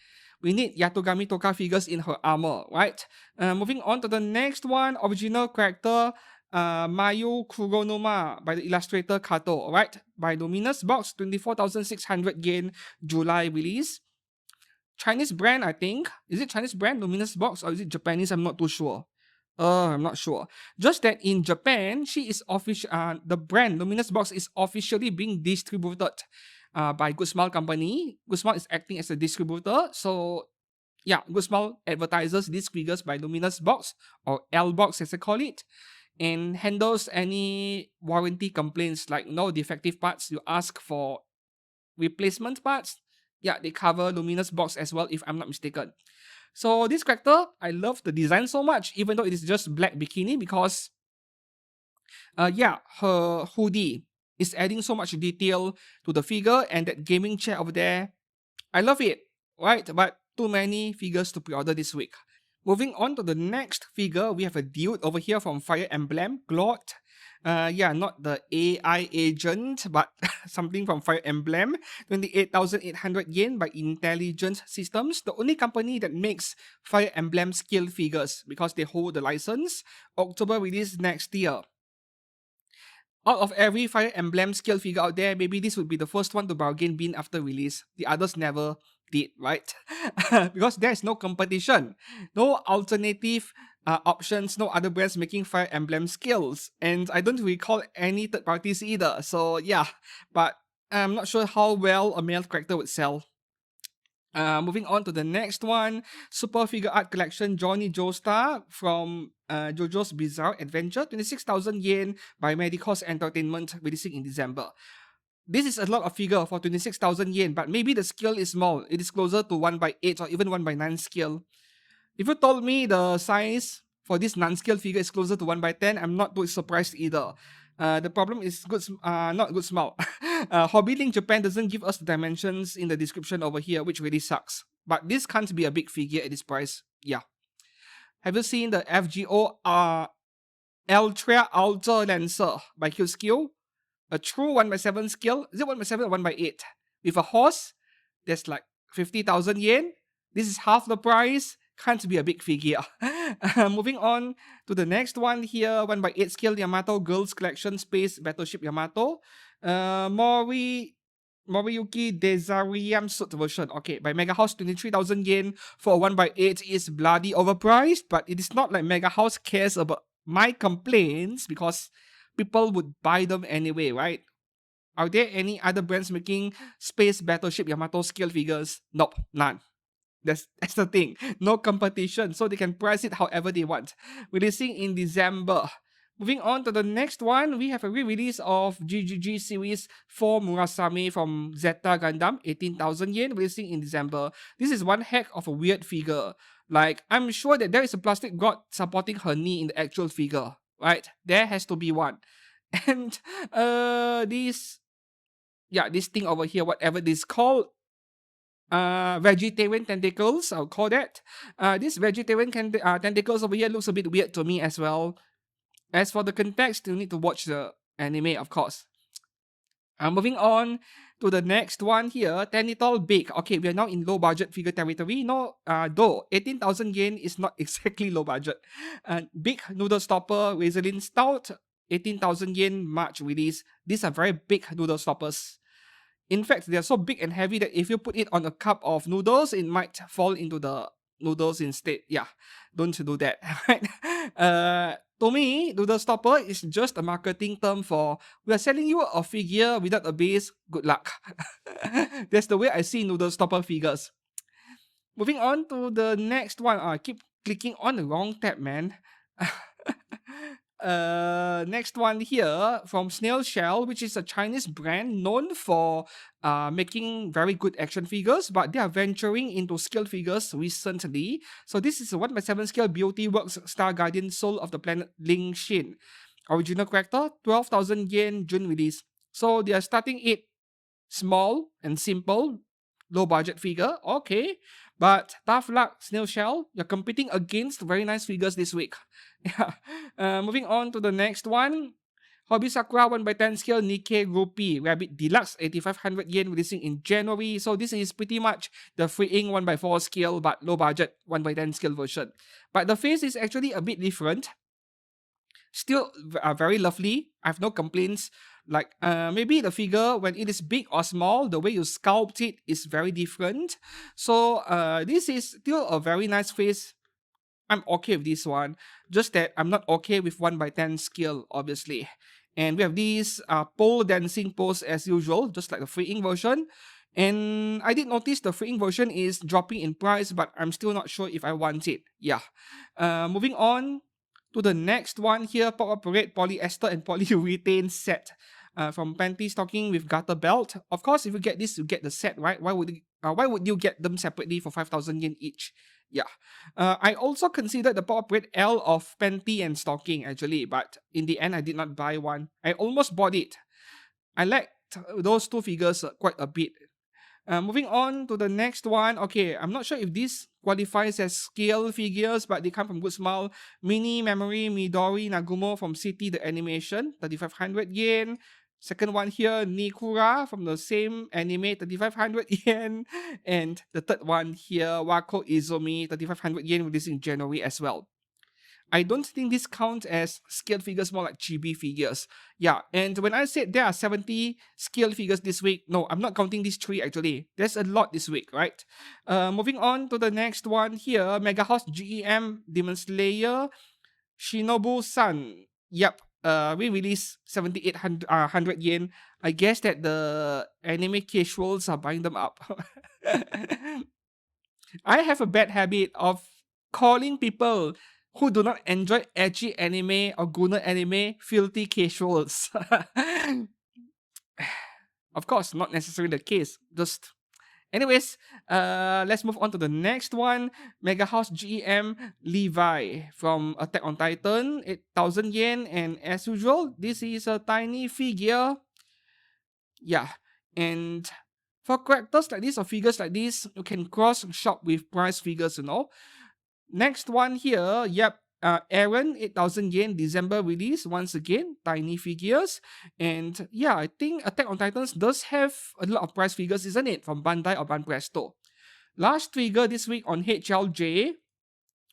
We need Yatogami Toka figures in her armor, right? Moving on to the next one, original character Mayu Kuronoma by the illustrator Kato, right? By Luminous Box, 24,600 yen, July release. Chinese brand, I think. Is it Chinese brand, Luminous Box, or is it Japanese? I'm not too sure. I'm not sure. Just that in Japan, she is official. The brand Luminous Box is officially being distributed by Good Smile Company. Good Smile is acting as a distributor. So yeah, Good Smile advertises these figures by Luminous Box, or L Box as I call it, and handles any warranty complaints like no defective parts. You ask for replacement parts. Yeah, they cover Luminous Box as well, if I'm not mistaken. So this character, I love the design so much, even though it is just black bikini, because yeah, her hoodie is adding so much detail to the figure, and that gaming chair over there, I love it, right? But too many figures to pre-order this week. Moving on to the next figure, we have a dude over here from Fire Emblem, Glot. Yeah, not the AI agent, but something from Fire Emblem. 28,800 yen by Intelligent Systems, the only company that makes Fire Emblem scale figures because they hold the license. October release next year. Out of every Fire Emblem scale figure out there, maybe this would be the first one to bargain bin after release. The others never did, right? Because there's no competition, no alternative options, no other brands making Fire Emblem scales, and I don't recall any third parties either. So yeah, but I'm not sure how well a male character would sell. Moving on to the next one, Super Figure Art Collection Johnny Joestar from JoJo's Bizarre Adventure, 26,000 yen by Medicos Entertainment, releasing in December. This is a lot of figure for 26,000 yen, but maybe the scale is small. It is closer to 1/8 or even 1/9 scale. If you told me the size for this non-scale figure is closer to 1/10, I'm not too surprised either. The problem is not Good Smile. Hobby Link Japan doesn't give us the dimensions in the description over here, which really sucks. But this can't be a big figure at this price. Yeah. Have you seen the FGO Ultra Ultra Lancer by Q-Skill? A true 1/7 scale. Is it 1/7 or 1/8? With a horse, that's like 50,000 yen. This is half the price. Can't be a big figure. Moving on to the next one here, 1/8 scale Yamato Girls Collection Space Battleship Yamato. Moriyuki Desariam suit version. Okay, by Mega House, 23,000 yen for 1/8 is bloody overpriced, but it is not like Mega House cares about my complaints because people would buy them anyway, right? Are there any other brands making Space Battleship Yamato scale figures? Nope, none. That's the thing. No competition, so they can price it however they want. Releasing in December. Moving on to the next one, we have a re-release of GGG Series 4 Murasame from Zeta Gundam, 18,000 yen, releasing in December. This is one heck of a weird figure. Like, I'm sure that there is a plastic god supporting her knee in the actual figure, right? There has to be one. And this thing over here, whatever this called, vegetarian tentacles, I'll call that. This vegetarian tentacles over here looks a bit weird to me as well. As for the context, you need to watch the anime, of course. Moving on to the next one here, Tenitol Bake. Okay, we are now in low budget figure territory. No, though 18,000 yen is not exactly low budget. Big Noodle Stopper Razorline Stout, 18,000 yen, March release. These are very big noodle stoppers. In fact, they are so big and heavy that if you put it on a cup of noodles, it might fall into the noodles instead. Yeah, don't do that. To me, noodle stopper is just a marketing term for we are selling you a figure without a base. Good luck. That's the way I see noodle stopper figures. Moving on to the next one. I keep clicking on the wrong tab, man. Next one here from Snail Shell, which is a Chinese brand known for making very good action figures, but they are venturing into scale figures recently. So this is a 1/7 scale Beauty Works Star Guardian Soul of the Planet Ling Xin. Original character, 12,000 yen, June release. So they are starting it small and simple, low budget figure. Okay. But tough luck, Snail Shell. You're competing against very nice figures this week. Yeah. Moving on to the next one. Hobby Sakura 1/10 scale Nikke Rupee Rabbit Deluxe 8,500 yen releasing in January. So this is pretty much the freeing 1/4 scale but low budget 1/10 scale version. But the face is actually a bit different. Still very lovely. I have no complaints. Like maybe the figure when it is big or small, the way you sculpt it is very different. So this is still a very nice face. I'm okay with this one. Just that I'm not okay with 1/10 scale, obviously. And we have these pole dancing pose as usual, just like the freeing version. And I did notice the freeing version is dropping in price, but I'm still not sure if I want it. Yeah. Moving on to the next one here, Pop-Up Parade polyester and polyurethane set. From panty stocking with garter belt. Of course, if you get this, you get the set, right? Why would you get them separately for 5,000 yen each? Yeah. I also considered the Pop-Up Parade L of panty and stocking actually, but in the end, I did not buy one. I almost bought it. I liked those two figures quite a bit. Moving on to the next one. Okay, I'm not sure if this qualifies as scale figures, but they come from Good Smile. Mini Memory Midori Nagumo from City the Animation, 3,500 yen. Second one here, Nikura from the same anime, 3,500 yen. And the third one here, Wako Izumi, 3,500 yen, releasing in January as well. I don't think this counts as scaled figures, more like chibi figures. Yeah, and when I said there are 70 scaled figures this week, no, I'm not counting these three actually. There's a lot this week, right? Moving on to the next one here, Mega House GEM Demon Slayer Shinobu-san. Yep, we released 7,800 yen. I guess that the anime casuals are buying them up. I have a bad habit of calling people who do not enjoy edgy anime or Guna anime filthy casuals. Of course, not necessarily the case. Just anyways, let's move on to the next one. Mega House GEM Levi from Attack on Titan, 8,000 yen. And as usual, this is a tiny figure. Yeah. And for characters like this or figures like this, you can cross shop with price figures, you know. Next one here, yep, Aaron, 8,000 yen, December release, once again, tiny figures. And yeah, I think Attack on Titans does have a lot of price figures, isn't it? From Bandai or Banpresto. Last figure this week on HLJ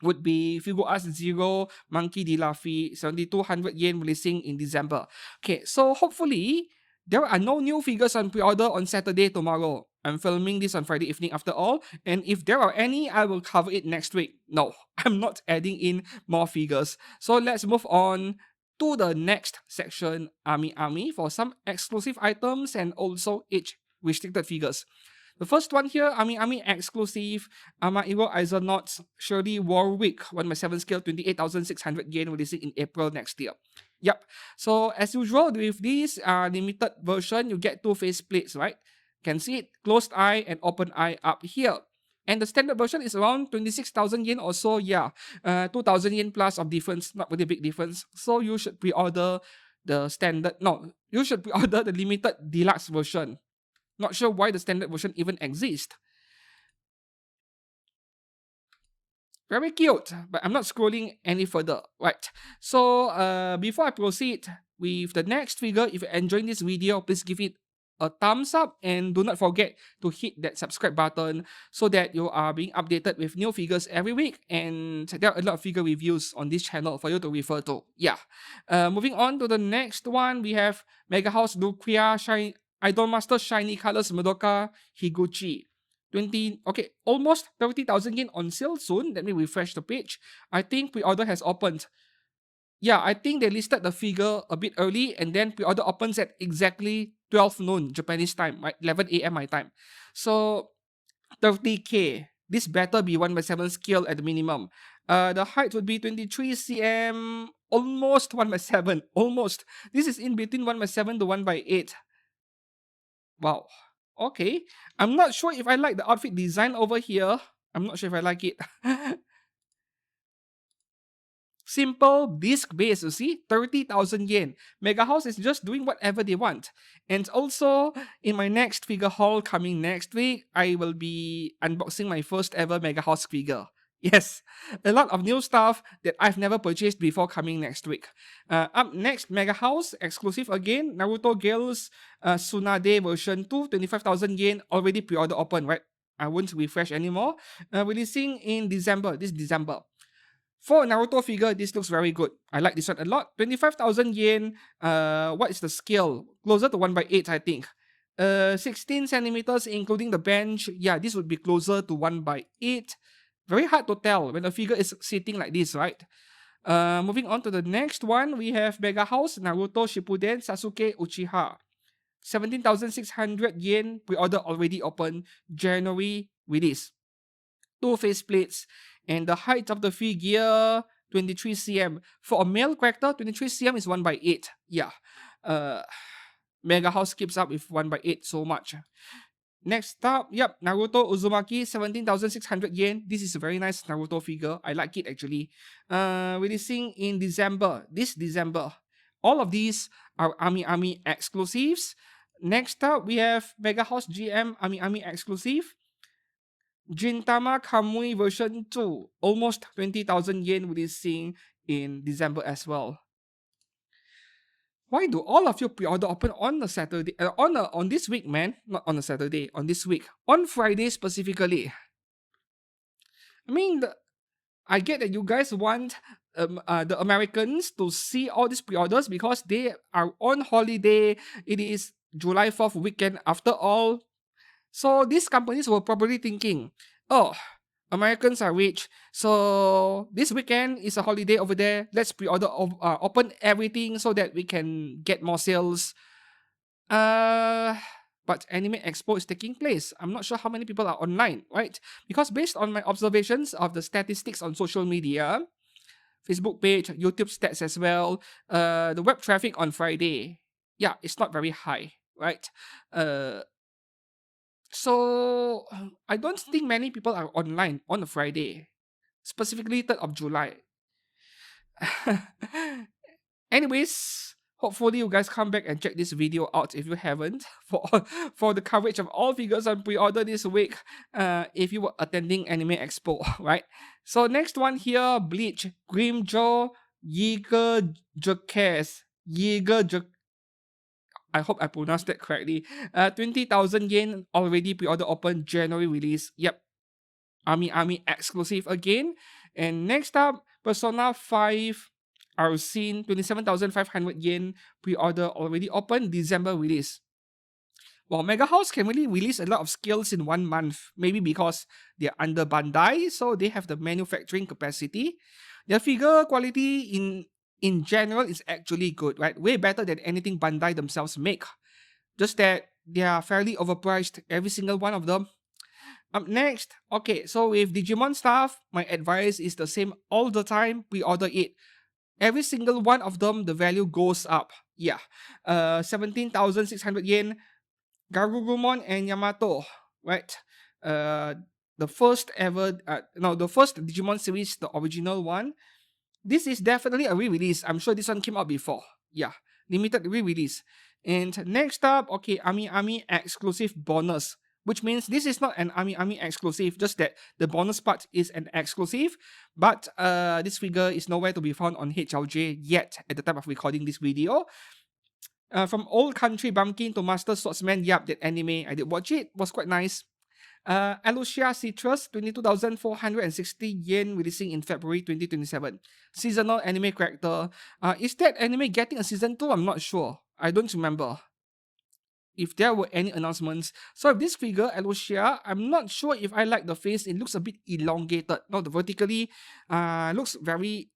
would be Figo Us Zero, Monkey D. Luffy, 7,200 yen, releasing in December. Okay, so hopefully, there are no new figures on pre-order on Saturday tomorrow. I'm filming this on Friday evening after all, and if there are any, I will cover it next week. No, I'm not adding in more figures. So let's move on to the next section, Ami for some exclusive items and also age-restricted figures. The first one here, Ami exclusive, Amairo Isonauts, Shirley Warwick, 1/7 scale, 28,600 yen, releasing in April next year. Yep. So as usual, with this limited version, you get two face plates, right? Can see it, closed eye and open eye up here. And the standard version is around 26,000 yen or so, yeah. 2,000 yen plus of difference, not really big difference. So you should pre-order the standard, no, you should pre-order the limited deluxe version. Not sure why the standard version even exists. Very cute, but I'm not scrolling any further. Right. So before I proceed with the next figure, if you're enjoying this video, please give it a thumbs up and do not forget to hit that subscribe button so that you are being updated with new figures every week, and there are a lot of figure reviews on this channel for you to refer to. Yeah. Moving on to the next one, we have Mega House Luquia Idolmaster Shiny Colors Madoka Higuchi. Almost 30,000 yen on sale soon. Let me refresh the page. I think pre-order has opened. Yeah, I think they listed the figure a bit early, and then pre-order opens at exactly 12 noon Japanese time, right? 11 a.m. my time. So 30k. This better be 1/7 scale at the minimum. The height would be 23 cm. almost 1/7. Almost. This is in between 1/7 to 1/8. Wow. Okay. I'm not sure if I like the outfit design over here. I'm not sure if I like it. Simple disc base, you see, 30,000 yen. Mega House is just doing whatever they want. And also, in my next figure haul coming next week, I will be unboxing my first ever Mega House figure. Yes, a lot of new stuff that I've never purchased before coming next week. Up next, Mega House, exclusive again, Naruto Girls Tsunade version 2, 25,000 yen, already pre-order open, right? I won't refresh anymore. Releasing in December, this December. For a Naruto figure, this looks very good. I like this one a lot. 25,000 yen. What is the scale? Closer to 1/8, I think. 16 centimeters, including the bench. Yeah, this would be closer to 1/8. Very hard to tell when a figure is sitting like this, right? Moving on to the next one, we have Mega House, Naruto Shippuden, Sasuke Uchiha. 17,600 yen. Pre-order already open. January release. 2 faceplates. And the height of the figure, 23 cm. For a male character, 23 cm is 1/8. Yeah. Mega House keeps up with 1/8 so much. Next up, yep, Naruto Uzumaki, 17,600 yen. This is a very nice Naruto figure. I like it actually. Releasing in December. This December. All of these are Ami exclusives. Next up, we have Mega House GM Ami exclusive. Gintama Kamui version 2, almost 20,000 yen, releasing in December as well. Why do all of you pre-order open on a Saturday? On this week, man. Not on a Saturday, on this week. On Friday specifically. I mean, I get that you guys want the Americans to see all these pre-orders because they are on holiday. It is July 4th weekend after all. So these companies were probably thinking, oh, Americans are rich, so this weekend is a holiday over there. Let's pre-order, open everything so that we can get more sales. But Anime Expo is taking place. I'm not sure how many people are online, right? Because based on my observations of the statistics on social media, Facebook page, YouTube stats as well, the web traffic on Friday, yeah, it's not very high, right? So I don't think many people are online on a Friday, specifically 3rd of July. Anyways, hopefully you guys come back and check this video out if you haven't for the coverage of all figures on pre-order this week if you were attending Anime Expo, right? So next one here, Bleach, Grimjaw, Yiga Jokes, I hope I pronounced that correctly. 20,000 yen, already pre-order open, January release. Yep. Ami exclusive again. And next up, Persona 5 Arsene, 27,500 yen, pre-order already open, December release. Well, Mega House can really release a lot of skills in 1 month, maybe because they're under Bandai, so they have the manufacturing capacity. Their figure quality in general is actually good, right? Way better than anything Bandai themselves make. Just that they are fairly overpriced, every single one of them. Up next, okay, so with Digimon stuff, my advice is the same all the time, pre-order it. Every single one of them, the value goes up. Yeah. 17,600 yen, Garurumon and Yamato, right? The first ever, the first Digimon series, the original one. This is definitely a re-release. I'm sure this one came out before. Yeah, limited re-release. And next up, okay, Ami exclusive bonus, which means this is not an Ami exclusive, just that the bonus part is an exclusive, but this figure is nowhere to be found on HLJ yet at the time of recording this video. From Old Country Bumpkin to Master Swordsman, yep, that anime, I did watch it, was quite nice. Alucia Citrus, 22,460 yen, releasing in February 2027. Seasonal anime character. Is that anime getting a season 2? I'm not sure. I don't remember if there were any announcements. So this figure, Alucia, I'm not sure if I like the face. It looks a bit elongated. No, the vertically looks very...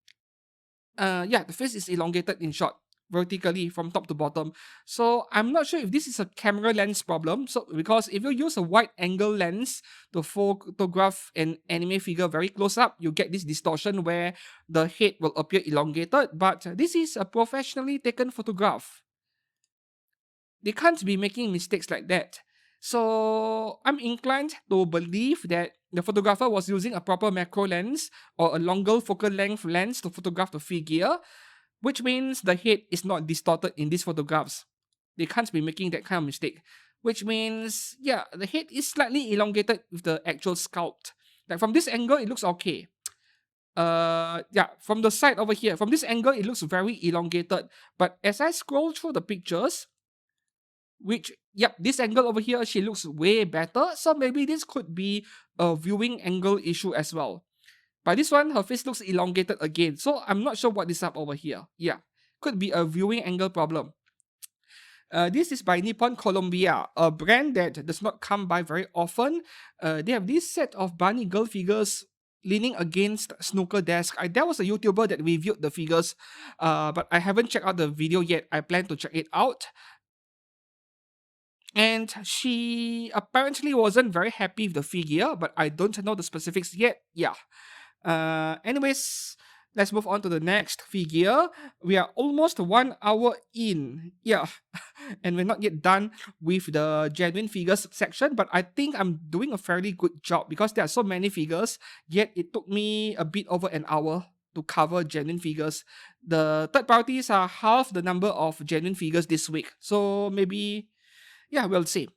yeah, the face is elongated in short. vertically from top to bottom. So I'm not sure if this is a camera lens problem. So because if you use a wide angle lens to photograph an anime figure very close up, you get this distortion where the head will appear elongated. But this is a professionally taken photograph. They can't be making mistakes like that. So I'm inclined to believe that the photographer was using a proper macro lens or a longer focal length lens to photograph the figure, which means the head is not distorted in these photographs. They can't be making that kind of mistake, which means, yeah, the head is slightly elongated with the actual sculpt. Like from this angle, it looks okay. Yeah, from the side over here, from this angle, it looks very elongated. But as I scroll through the pictures, which, yep, this angle over here, she looks way better. So maybe this could be a viewing angle issue as well. But this one, her face looks elongated again. So I'm not sure what is up over here. Yeah, could be a viewing angle problem. This is by Nippon Columbia, a brand that does not come by very often. They have this set of bunny girl figures leaning against snooker desk. There was a YouTuber that reviewed the figures, but I haven't checked out the video yet. I plan to check it out. And she apparently wasn't very happy with the figure, but I don't know the specifics yet. Yeah. Anyways, let's move on to the next figure. We are almost 1 hour in. Yeah. And we're not yet done with the genuine figures section, but I think I'm doing a fairly good job because there are so many figures, yet it took me a bit over an hour to cover genuine figures. The third parties are half the number of genuine figures this week. So maybe, yeah, we'll see.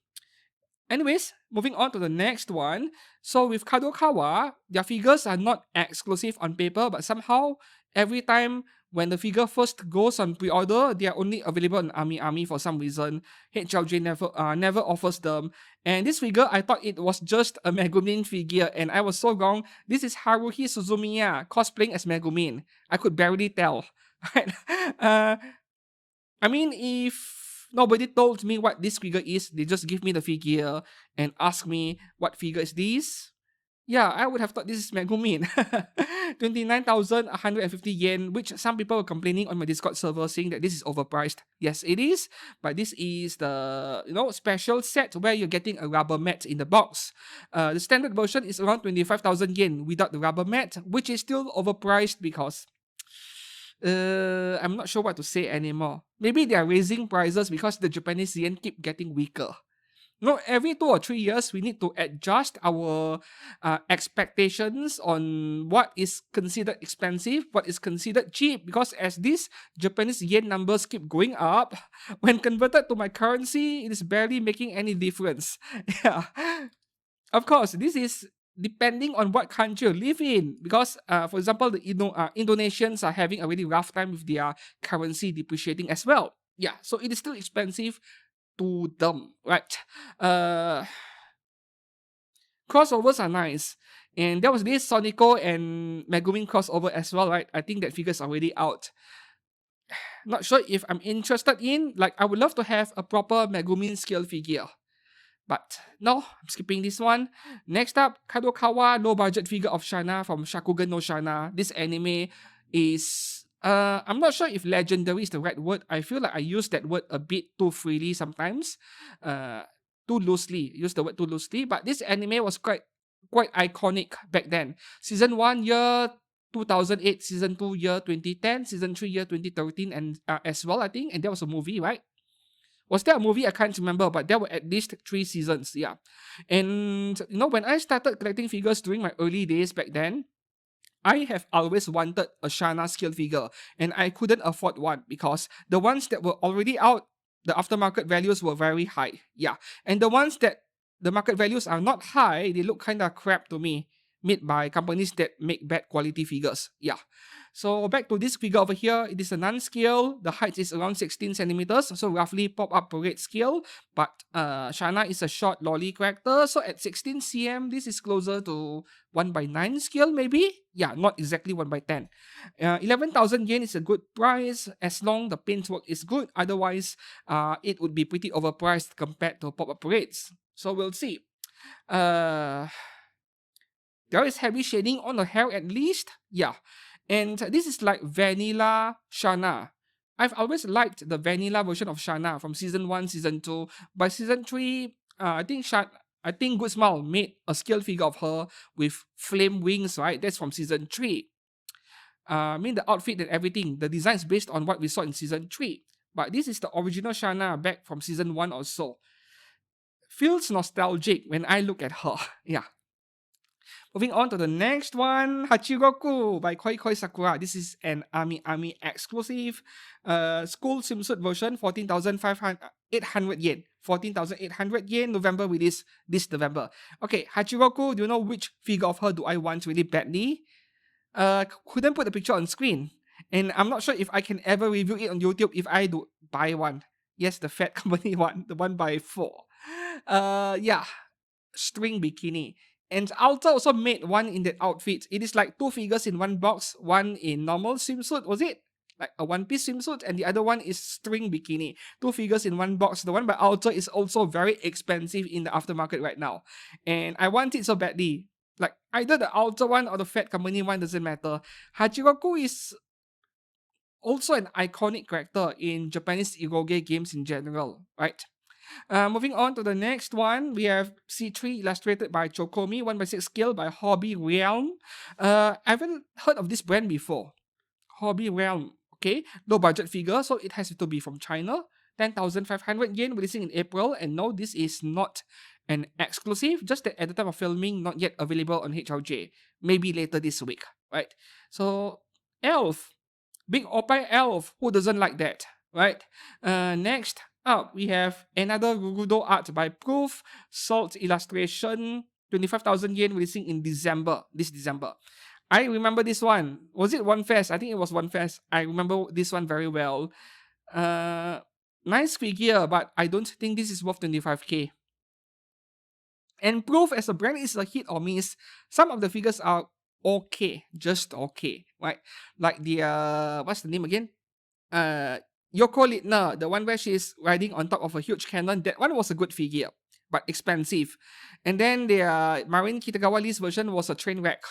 Anyways, moving on to the next one. So with Kadokawa, their figures are not exclusive on paper, but somehow every time when the figure first goes on pre-order, they are only available on Ami for some reason. HLJ never offers them. And this figure, I thought it was just a Megumin figure, and I was so wrong. This is Haruhi Suzumiya cosplaying as Megumin. I could barely tell. I mean, if nobody told me what this figure is, they just give me the figure and ask me what figure is this. Yeah, I would have thought this is Megumin. 29,150 yen, which some people were complaining on my Discord server saying that this is overpriced. Yes, it is, but this is the special set where you're getting a rubber mat in the box. The standard version is around 25,000 yen without the rubber mat, which is still overpriced because I'm not sure what to say anymore. Maybe they are raising prices because the Japanese yen keep getting weaker. Every 2 or 3 years, we need to adjust our expectations on what is considered expensive, what is considered cheap. Because as these Japanese yen numbers keep going up, when converted to my currency, it is barely making any difference. Yeah. Of course, this is depending on what country you live in. Because, for example, the Indonesians are having a really rough time with their currency depreciating as well. Yeah, so it is still expensive to them, right? Crossovers are nice. And there was this Sonico and Megumin crossover as well, right? I think that figure's already out. Not sure if I'm interested in. I would love to have a proper Megumin scale figure. But no, I'm skipping this one. Next up, Kadokawa low budget figure of Shana from Shakugan no Shana. This anime is I'm not sure if legendary is the right word. I feel like I use that word a bit too freely sometimes. Too loosely. Use the word too loosely. But this anime was quite iconic back then. Season 1 year 2008, Season 2 year 2010, Season 3 year 2013 and as well, I think. And there was a movie, right? Was there a movie? I can't remember, but there were at least 3 seasons, yeah. And, when I started collecting figures during my early days back then, I have always wanted a Shana scale figure, and I couldn't afford one because the ones that were already out, the aftermarket values were very high, yeah. And the ones that the market values are not high, they look kind of crap to me, made by companies that make bad quality figures, yeah. So back to this figure over here, it is a non-scale. The height is around 16 centimeters, so roughly pop-up parade scale. But Shana is a short lolly character, so at 16 cm, this is closer to 1/9 scale maybe? Yeah, not exactly 1/10. 11,000 yen is a good price as long the paintwork is good. Otherwise, it would be pretty overpriced compared to pop-up parades. So we'll see. There is heavy shading on the hair at least. Yeah. And this is like vanilla Shana. I've always liked the vanilla version of Shanna from season 1, season 2. By season 3, I think Good Smile made a scale figure of her with flame wings, right? That's from season 3. I mean, the outfit and everything, the design is based on what we saw in season 3. But this is the original Shanna back from season 1 or so. Feels nostalgic when I look at her. Yeah. Moving on to the next one, Hachiroku by Koi Koi Sakura. This is an Army exclusive. School swimsuit version, 14,800 yen. 14,800 yen, November release this November. Okay, Hachiroku, do you know which figure of her do I want really badly? Couldn't put the picture on screen. And I'm not sure if I can ever review it on YouTube if I do buy one. Yes, the Fat Company one, the one by 4. Yeah, string bikini. And Alta also made one in that outfit. It is like 2 figures in one box, one in normal swimsuit, was it? Like a one-piece swimsuit, and the other one is string bikini. 2 figures in one box. The one by Alta is also very expensive in the aftermarket right now. And I want it so badly. Like, either the Alta one or the Fat Company one, doesn't matter. Hachiroku is also an iconic character in Japanese eroge games in general, right? Moving on to the next one, we have C3 illustrated by Chokomi, 1x6 scale by Hobby Realm. I haven't heard of this brand before. Hobby Realm, okay? Low budget figure, so it has to be from China. 10,500 yen, releasing in April. And no, this is not an exclusive, just that at the time of filming, not yet available on HLJ. Maybe later this week, right? So, Elf. Big Opai Elf. Who doesn't like that, right? Next up, we have another Rurudo art by Proof. Salt illustration. 25,000 yen, releasing in this December. I remember this one. Was it One Fest? I think it was One Fest. I remember this one very well. Nice figure, but I don't think this is worth 25k. And Proof as a brand is a hit or miss. Some of the figures are okay, just okay, right? Like the what's the name again? Yoko Littner, the one where she's riding on top of a huge cannon. That one was a good figure, but expensive. And then the Marin Kitagawa Lee's version was a train wreck.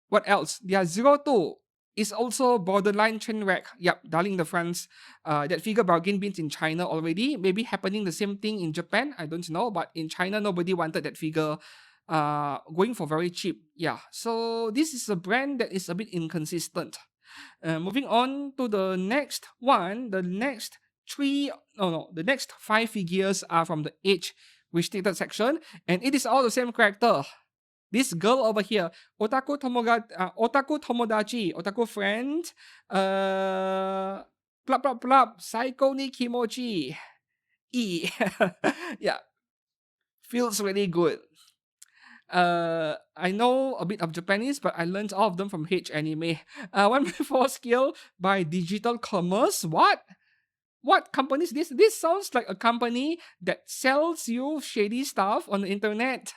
What else? The 02 is also borderline train wreck. Yep, Darling the France. That figure bargain bins in China already. Maybe happening the same thing in Japan. I don't know. But in China, nobody wanted that figure. Going for very cheap. Yeah. So this is a brand that is a bit inconsistent. Moving on to the next one. The next the next 5 figures are from the age restricted section. And it is all the same character. This girl over here, Otaku Tomodachi, Otaku friend, Psycho ni Kimochi, E. Yeah, feels really good. I know a bit of Japanese, but I learned all of them from H Anime. 1x4 scale by Digital Commerce. What company is this? This sounds like a company that sells you shady stuff on the internet.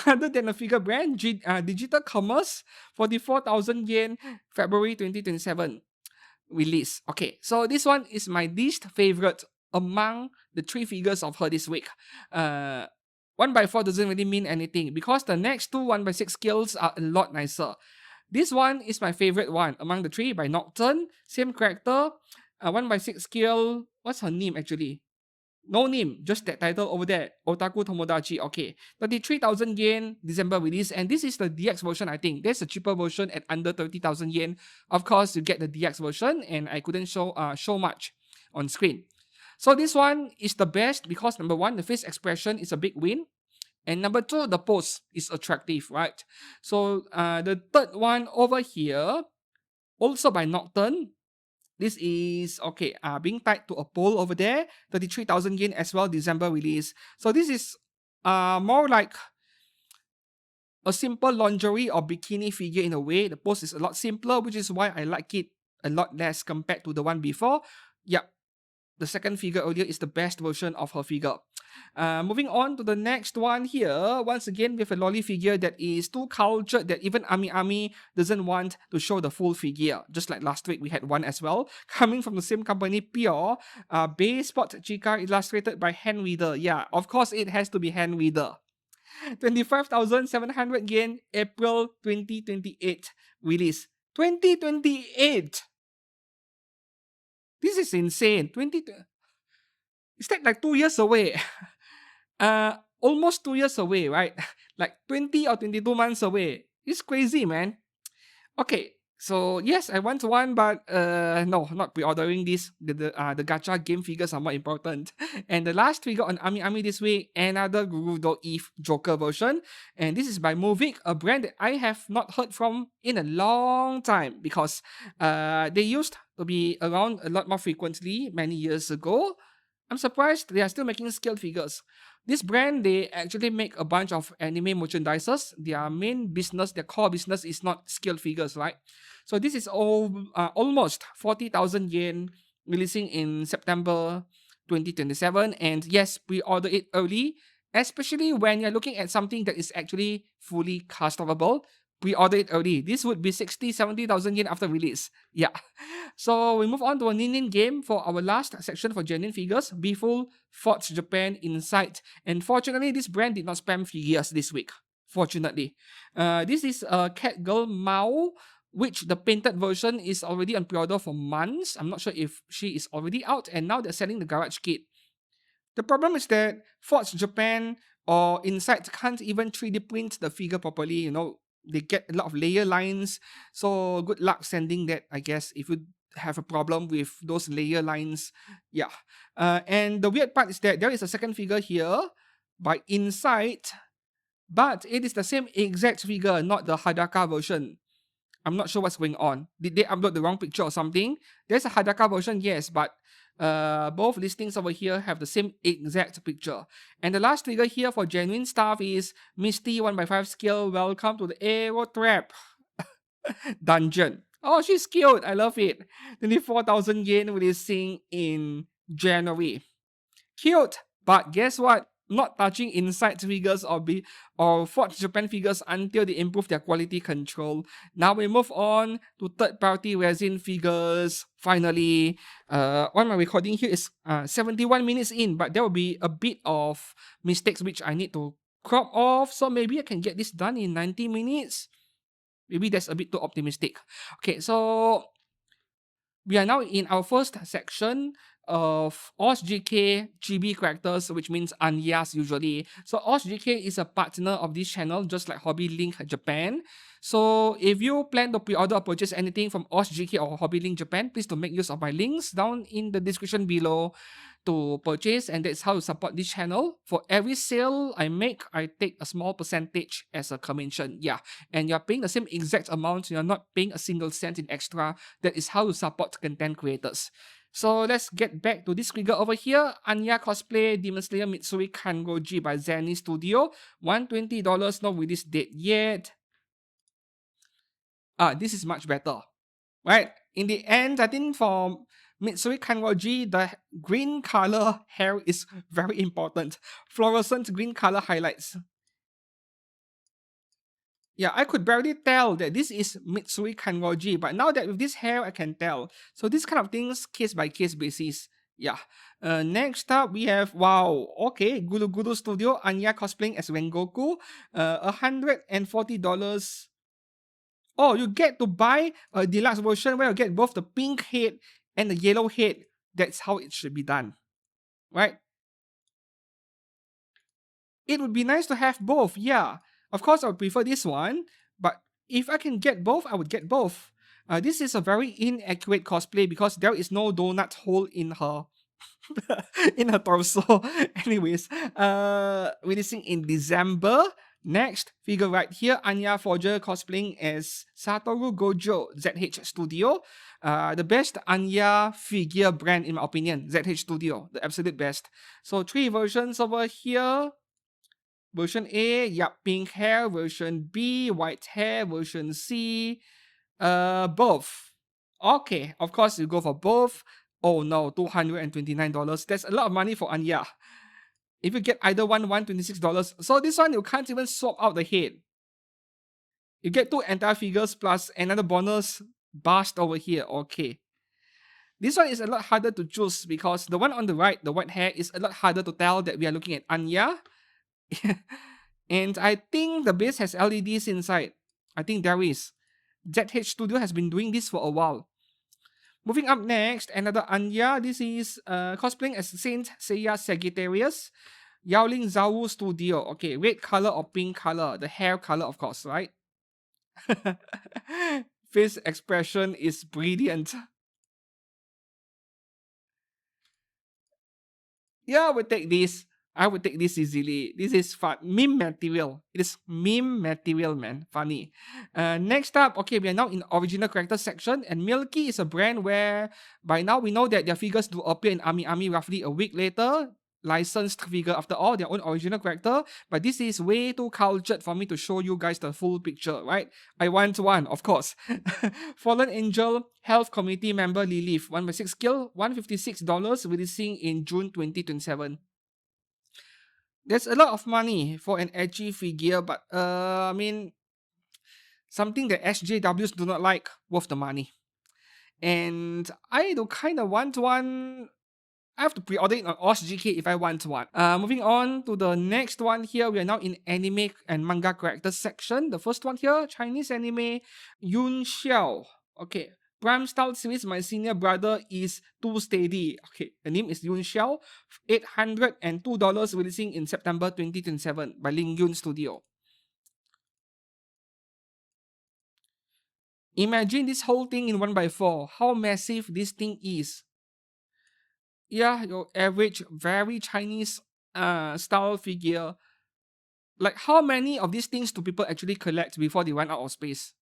Other than a figure brand, Digital Commerce, 44,000 yen, February 2027 release. Okay, so this one is my least favorite among the 3 figures of her this week. 1x4 doesn't really mean anything because the next 2 1x6 scales are a lot nicer. This one is my favorite one among the 3 by Nocturne, same character. 1x6 scale. What's her name actually? No name, just that title over there. Otaku Tomodachi. Okay. 33,000 yen, December release. And this is the DX version, I think. There's a cheaper version at under 30,000 yen. Of course, you get the DX version, and I couldn't show much on screen. So this one is the best because number 1, the face expression is a big win. And number 2, the pose is attractive, right? So the third one over here, also by Nocturne. This is, okay, being tied to a pole over there. 33,000 yen as well, December release. So this is more like a simple lingerie or bikini figure in a way. The pose is a lot simpler, which is why I like it a lot less compared to the one before. Yep, the second figure earlier is the best version of her figure. Moving on to the next one here. Once again, with a lolly figure that is too cultured that even Ami doesn't want to show the full figure. Just like last week, we had one as well. Coming from the same company, Pure. Bay Spot Chica illustrated by Hand Reader. Yeah, of course it has to be Hand Reader. 25,700 yen, April 2028 release. 2028! This this is insane. 20. Is that like 2 years away? Almost 2 years away, right? Like 20 or 22 months away. It's crazy, man. Okay, so yes, I want one, but no, not pre-ordering this. The gacha game figures are more important. And the last figure on Ami this week, another Gurudo Eve Joker version, and this is by Movic, a brand that I have not heard from in a long time because they used to be around a lot more frequently many years ago. I'm surprised they are still making scaled figures. This brand, they actually make a bunch of anime merchandises. Their main business, their core business is not scaled figures, right? So this is almost 40,000 yen, releasing in September 2027. And yes, pre-order it early, especially when you're looking at something that is actually fully customable. Pre-order it early. This would be 60, 70,000 yen after release. Yeah. So we move on to a Nin game for our last section for genuine figures. Beeful Forts Japan Insight. And fortunately, this brand did not spam figures this week. Fortunately. This is a Catgirl Mao, which the painted version is already on pre-order for months. I'm not sure if she is already out, and now they're selling the garage kit. The problem is that Forts Japan or Insight can't even 3D print the figure properly. They get a lot of layer lines. So good luck sending that, I guess, if you have a problem with those layer lines. Yeah. And the weird part is that there is a second figure here by Insight, but it is the same exact figure, not the Hadaka version. I'm not sure what's going on. Did they upload the wrong picture or something? There's a Hadaka version, yes, but both listings over here have the same exact picture. And the last figure here for genuine stuff is Misty 1x5 scale. Welcome to the Aero Trap dungeon. Oh, she's cute. I love it. 24,000 yen releasing in January. Cute. But guess what? Not touching Insight figures or Forge Japan figures until they improve their quality control. Now we move on to third-party resin figures. Finally, on my recording here is 71 minutes in, but there will be a bit of mistakes which I need to crop off. So maybe I can get this done in 90 minutes. Maybe that's a bit too optimistic. Okay, so we are now in our first section of OSGK GB characters, which means Anyas usually. So OSGK is a partner of this channel, just like Hobby Link Japan. So if you plan to pre-order or purchase anything from OSGK or Hobby Link Japan, please do make use of my links down in the description below to purchase, and that's how you support this channel. For every sale I make, I take a small percentage as a commission. Yeah, and you're paying the same exact amount. You're not paying a single cent in extra. That is how you support content creators. So let's get back to this figure over here. Anya Cosplay Demon Slayer Mitsuri Kangoji by Zenny Studio. $120, no release date yet. This is much better. Right? In the end, I think for Mitsuri Kangoji, the green color hair is very important. Fluorescent green color highlights. Yeah, I could barely tell that this is Mitsuri Kangoji, but now that with this hair, I can tell. So this kind of things, case by case basis. Yeah. Next up, we have, wow, okay, Guru Guru Studio, Anya cosplaying as Rengoku. $140. Oh, you get to buy a deluxe version where you get both the pink head and the yellow head. That's how it should be done. Right? It would be nice to have both, yeah. Of course, I would prefer this one, but if I can get both, I would get both. This is a very inaccurate cosplay because there is no donut hole in her in her torso. Anyways, releasing in December. Next figure right here, Anya Forger cosplaying as Satoru Gojo, ZH Studio. The best Anya figure brand in my opinion, ZH Studio, the absolute best. So 3 versions over here. Version A, yeah, pink hair. Version B, white hair. Version C, both. Okay, of course you go for both. Oh no, $229. That's a lot of money for Anya. If you get either one, $126. So this one, you can't even swap out the head. You get 2 entire figures plus another bonus bust over here. Okay. This one is a lot harder to choose because the one on the right, the white hair, is a lot harder to tell that we are looking at Anya. And I think the base has LEDs inside. I think there is. ZH Studio has been doing this for a while. Moving up next, another Anya. This is cosplaying as Saint Seiya Sagittarius. Yaoling Zawu Studio. Okay, red color or pink color? The hair color, of course, right? Face expression is brilliant. Yeah, I would take this. I would take this easily. This is fun. Meme material. It is meme material, man. Funny. Next up, okay, we are now in original character section, and Milky is a brand where by now we know that their figures do appear in Ami roughly a week later. Licensed figure after all, their own original character, but this is way too cultured for me to show you guys the full picture, right? I want one, of course. Fallen Angel Health Community member Lilith, 1 by 6 skill, $156, releasing in June 2027. There's a lot of money for an edgy figure, but I mean, something that SJWs do not like, worth the money. And I do kind of want one. I have to pre-order it on OSGK if I want one. Moving on to the next one here, we are now in anime and manga characters section. The first one here, Chinese anime, Yun Xiao. Okay, Prime Style series, my senior brother is too steady. Okay, the name is Yun Xiao, $802, releasing in September 2027 by Ling Yun Studio. Imagine this whole thing in 1x4, how massive this thing is. Yeah, your average, very Chinese style figure. Like, how many of these things do people actually collect before they run out of space?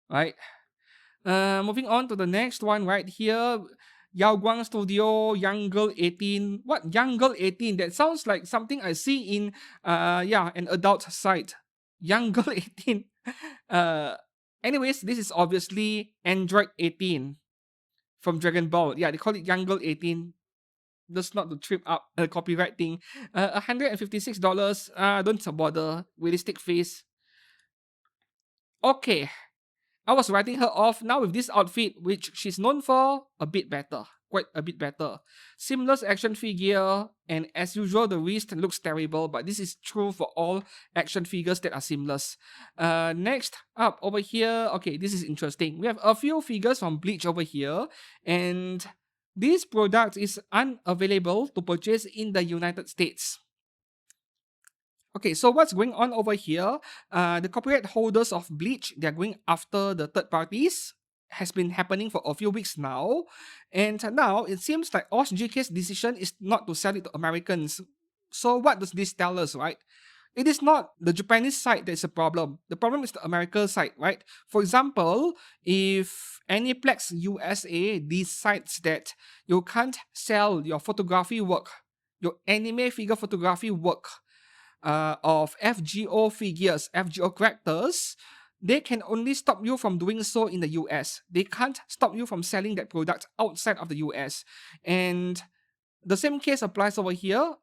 Right? Moving on to the next one right here. Yao Guang Studio, Young Girl 18. What? Young Girl 18? That sounds like something I see in, an adult site. Young Girl 18. Anyways, this is obviously Android 18 from Dragon Ball. Yeah, they call it Young Girl 18. Just not to trip up a copyright thing. $156. Don't bother. Realistic face. Okay. I was writing her off. Now with this outfit, which she's known for, a bit better. Quite a bit better. Seamless action figure. And as usual, the wrist looks terrible. But this is true for all action figures that are seamless. Next up over here. Okay, this is interesting. We have a few figures from Bleach over here. And this product is unavailable to purchase in the United States. Okay, so what's going on over here? The copyright holders of Bleach, they're going after the third parties. Has been happening for a few weeks now. And now it seems like OSGK's decision is not to sell it to Americans. So what does this tell us, right? It is not the Japanese side that's a problem. The problem is the American side, right? For example, if Aniplex USA decides that you can't sell your photography work, your anime figure photography work of FGO figures, FGO characters, they can only stop you from doing so in the US. They can't stop you from selling that product outside of the US. And the same case applies over here.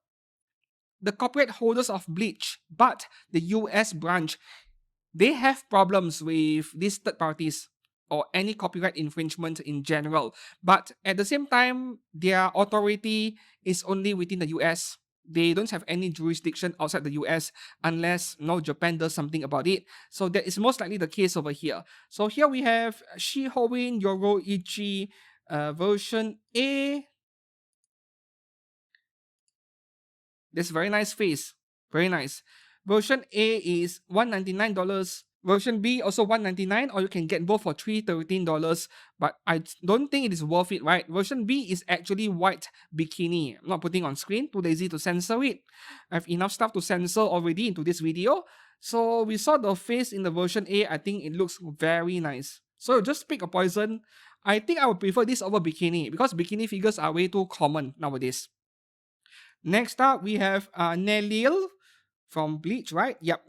The copyright holders of Bleach, but the US branch, they have problems with these third parties or any copyright infringement in general. But at the same time, their authority is only within the US. They don't have any jurisdiction outside the US unless Japan does something about it. So that is most likely the case over here. So here we have Shihoin Yoroichi version A. This very nice face. Very nice. Version A is $199. Version B also $199, or you can get both for $313. But I don't think it is worth it, right? Version B is actually white bikini. I'm not putting on screen, too lazy to censor it. I have enough stuff to censor already into this video. So we saw the face in the version A. I think it looks very nice. So just pick a poison. I think I would prefer this over bikini because bikini figures are way too common nowadays. Next up, we have Nelil from Bleach, right? Yep.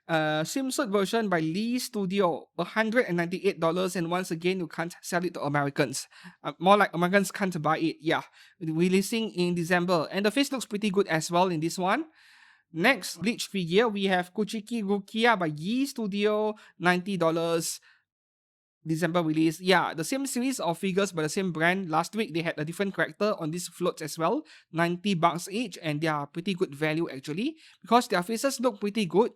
Swimsuit version by Lee Studio, $198, and once again, you can't sell it to Americans. More like Americans can't buy it. Yeah, releasing in December, and the face looks pretty good as well in this one. Next Bleach figure, we have Kuchiki Rukia by Yi Studio, $90. December release. Yeah, the same series of figures by the same brand. Last week they had a different character on these floats as well. $90 each, and they are pretty good value actually because their faces look pretty good.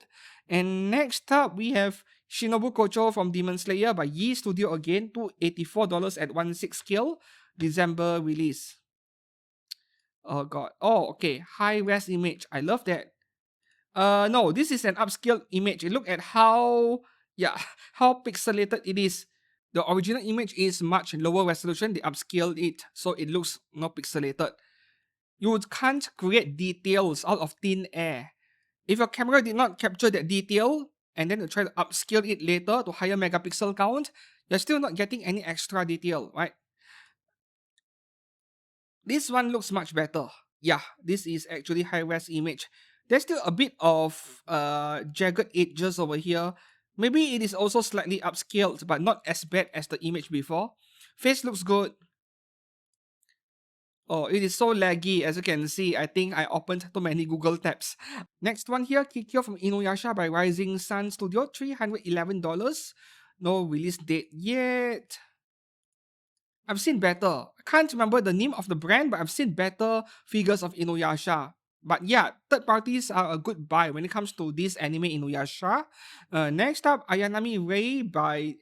And next up we have Shinobu Kocho from Demon Slayer by Yi Studio again, $284 at 1/6 scale. December release. Oh god. Oh, okay. High res image. I love that. No, this is an upscale image. Look at how, yeah, how pixelated it is. The original image is much lower resolution. They upscaled it so it looks not pixelated. You can't create details out of thin air. If your camera did not capture that detail and then you try to upscale it later to higher megapixel count, you're still not getting any extra detail, right? This one looks much better. Yeah, this is actually high-res image. There's still a bit of jagged edges over here. Maybe it is also slightly upscaled, but not as bad as the image before. Face looks good. Oh, it is so laggy, as you can see. I think I opened too many Google tabs. Next one here, Kikyo from Inuyasha by Rising Sun Studio, $311. No release date yet. I've seen better. I can't remember the name of the brand, but I've seen better figures of Inuyasha. But yeah, third parties are a good buy when it comes to this anime Inuyasha. Next up, Ayanami Rei by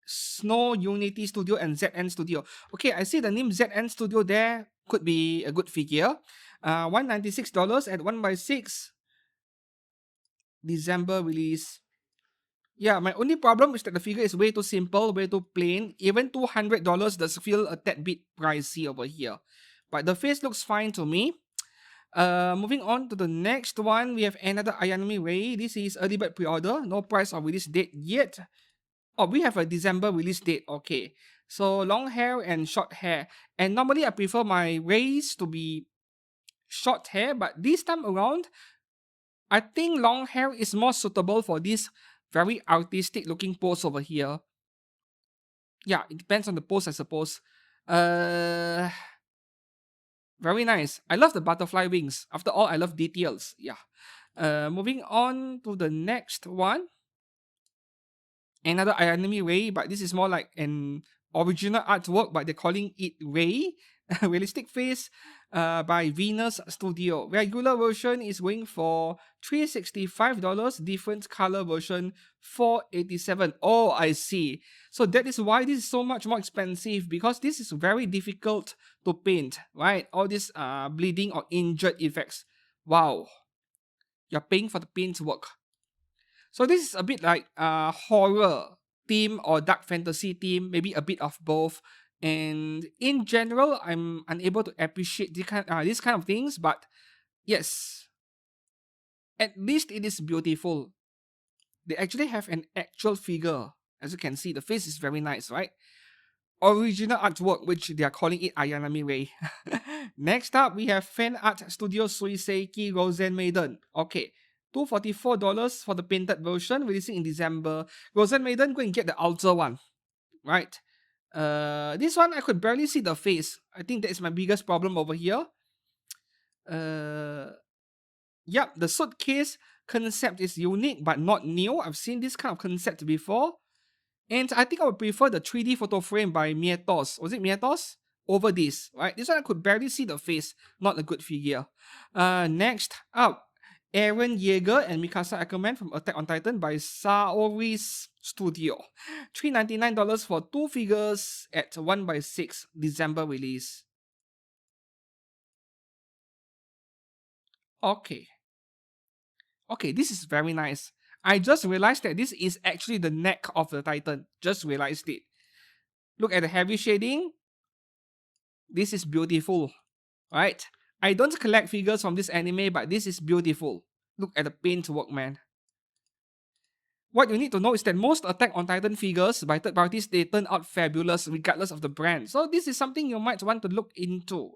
Snow Unity Studio and ZN Studio. Okay, I see the name ZN Studio there. Could be a good figure. $196 at 1/6. December release. Yeah, my only problem is that the figure is way too simple, way too plain. Even $200 does feel a tad bit pricey over here. But the face looks fine to me. Moving on to the next one, we have another Ayanami Rei. This is early bird pre-order. No price or release date yet. Oh, we have a December release date. Okay. So long hair and short hair. And normally I prefer my Reis to be short hair. But this time around, I think long hair is more suitable for this very artistic looking pose over here. Yeah, it depends on the pose, I suppose. Very nice. I love the butterfly wings. After all, I love details. Yeah. Moving on to the next one. Another Anime Ray, but this is more like an original artwork, but they're calling it Ray. Realistic face by Venus Studio. Regular version is going for $365. Different color version $487. Oh, I see. So that is why this is so much more expensive, because this is very difficult to paint, right? All these bleeding or injured effects. Wow. You're paying for the paint work. So this is a bit like horror theme or dark fantasy theme, maybe a bit of both. And in general, I'm unable to appreciate these kind of things, but yes, at least it is beautiful. They actually have an actual figure. As you can see, the face is very nice, right? Original artwork, which they are calling it Ayanami Rei. Next up, we have Fan Art Studio Suiseiki Rosen Maiden. Okay, $244 for the painted version, releasing in December. Rosen Maiden, go and get the Ultra one, right? This one, I could barely see the face. I think that is my biggest problem over here. Yep, the suitcase concept is unique but not new. I've seen this kind of concept before. And I think I would prefer the 3D photo frame by Mietos. Was it Mietos? Over this, right? This one I could barely see the face. Not a good figure. Next up, Eren Yeager and Mikasa Ackerman from Attack on Titan by Saori's Studio. $399 for two figures at 1/6 December release. Okay. Okay, this is very nice. I just realized that this is actually the neck of the Titan. Just realized it. Look at the heavy shading. This is beautiful, right? I don't collect figures from this anime, but this is beautiful. Look at the paint work, man. What you need to know is that most Attack on Titan figures by third parties, they turn out fabulous regardless of the brand. So this is something you might want to look into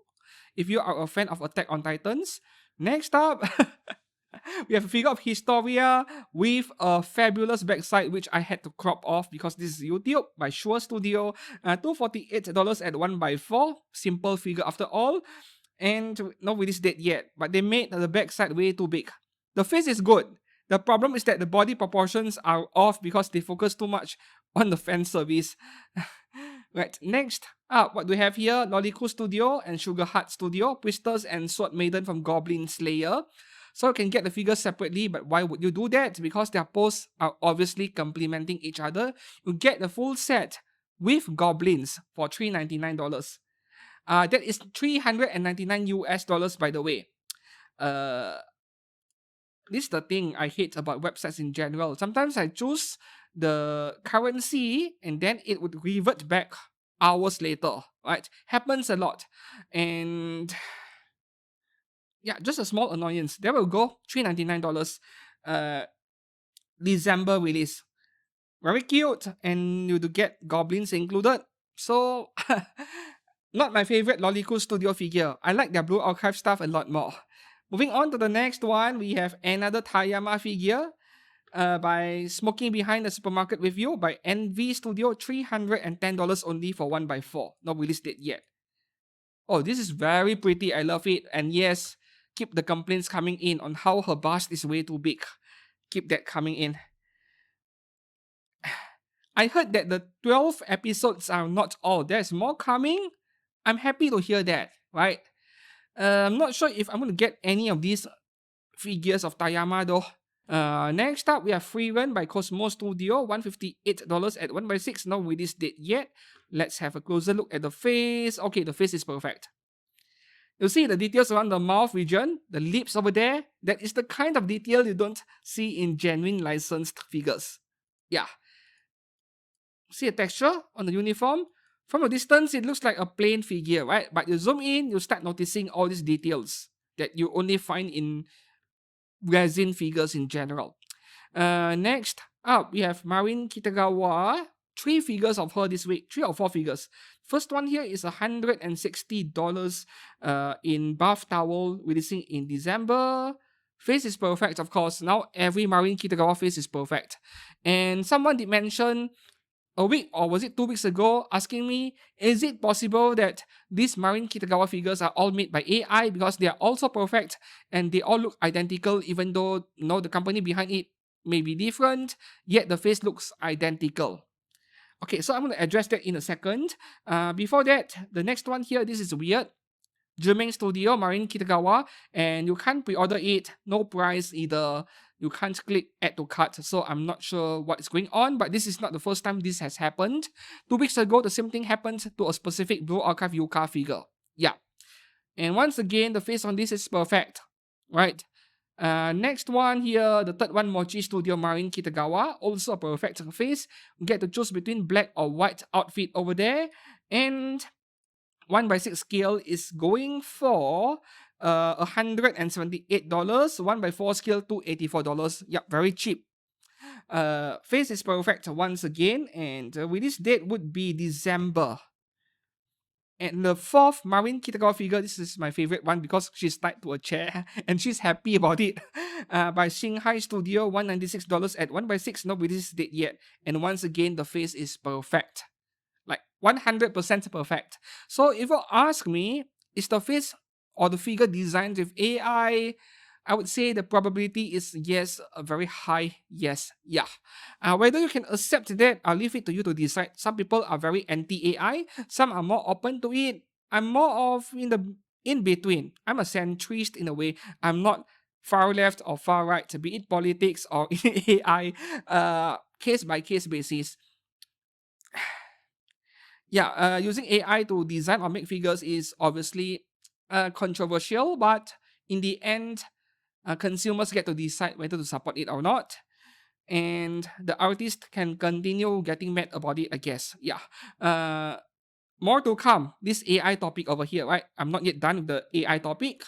if you are a fan of Attack on Titans. Next up, we have a figure of Historia with a fabulous backside, which I had to crop off because this is YouTube by Shure Studio. $248 at 1/4. Simple figure after all. And no release date yet. But they made the backside way too big. The face is good. The problem is that the body proportions are off because they focus too much on the fan service. Right, next up, what do we have here? Lolico Studio and Sugar Heart Studio, Priestess and Sword Maiden from Goblin Slayer. So you can get the figures separately, but why would you do that? Because their posts are obviously complementing each other. You get the full set with goblins for $399. That is 399 US dollars, by the way. This is the thing I hate about websites in general. Sometimes I choose the currency and then it would revert back hours later, right? Happens a lot. And yeah, just a small annoyance. There will go, $399. December release. Very cute, and you do get goblins included. So, not my favorite Lolico Studio figure. I like their Blue Archive stuff a lot more. Moving on to the next one, we have another Tayama figure by Smoking Behind the Supermarket with You by NV Studio, $310 only for 1x4. Not released date yet. Oh, this is very pretty. I love it. And yes, keep the complaints coming in on how her bust is way too big. Keep that coming in. I heard that the 12 episodes are not all. There's more coming. I'm happy to hear that, right? I'm not sure if I'm going to get any of these figures of Tayama though. Next up, we have Free Run by Cosmo Studio, $158 at 1x6. No release date yet. Let's have a closer look at the face. Okay, the face is perfect. You see the details around the mouth region, the lips over there. That is the kind of detail you don't see in genuine licensed figures. Yeah. See the texture on the uniform? From a distance, it looks like a plain figure, right? But you zoom in, you start noticing all these details that you only find in resin figures in general. Next up, we have Marin Kitagawa. 3 figures of her this week. 3 or 4 figures. First one here is $160 in bath towel, releasing in December. Face is perfect, of course. Now every Marin Kitagawa face is perfect. And someone did mention a week, or was it 2 weeks ago, asking me, is it possible that these Marin Kitagawa figures are all made by AI because they are also perfect and they all look identical, even though the company behind it may be different, yet the face looks identical. Okay, so I'm going to address that in a second. Before that, the next one here, this is weird. Germain Studio, Marin Kitagawa, and you can't pre-order it, no price either. You can't click add to cart, so I'm not sure what is going on, but this is not the first time this has happened. 2 weeks ago, the same thing happened to a specific Blue Archive Yuka figure. Yeah. And once again, the face on this is perfect, right? Next one here, the third one, Mochi Studio Marin Kitagawa, also a perfect face. You get to choose between black or white outfit over there, and 1x6 scale is going for $178. 1x4 scale $284. Yep, very cheap. Face is perfect once again, and release date would be December. And the 4th Marin Kitagawa figure, this is my favorite one because she's tied to a chair and she's happy about it. By Shanghai Studio, $196 at 1x6, no release date yet. And once again, the face is perfect. Like 100% perfect. So if you ask me, is the face or the figure designed with AI? I would say the probability is yes, a very high yes. Yeah. Whether you can accept that, I'll leave it to you to decide. Some people are very anti-AI. Some are more open to it. I'm more of in between. I'm a centrist in a way. I'm not far left or far right, be it politics or AI, case by case basis. Yeah, using AI to design or make figures is obviously controversial, but in the end, consumers get to decide whether to support it or not. And the artist can continue getting mad about it, I guess. Yeah. More to come. This AI topic over here, right? I'm not yet done with the AI topic.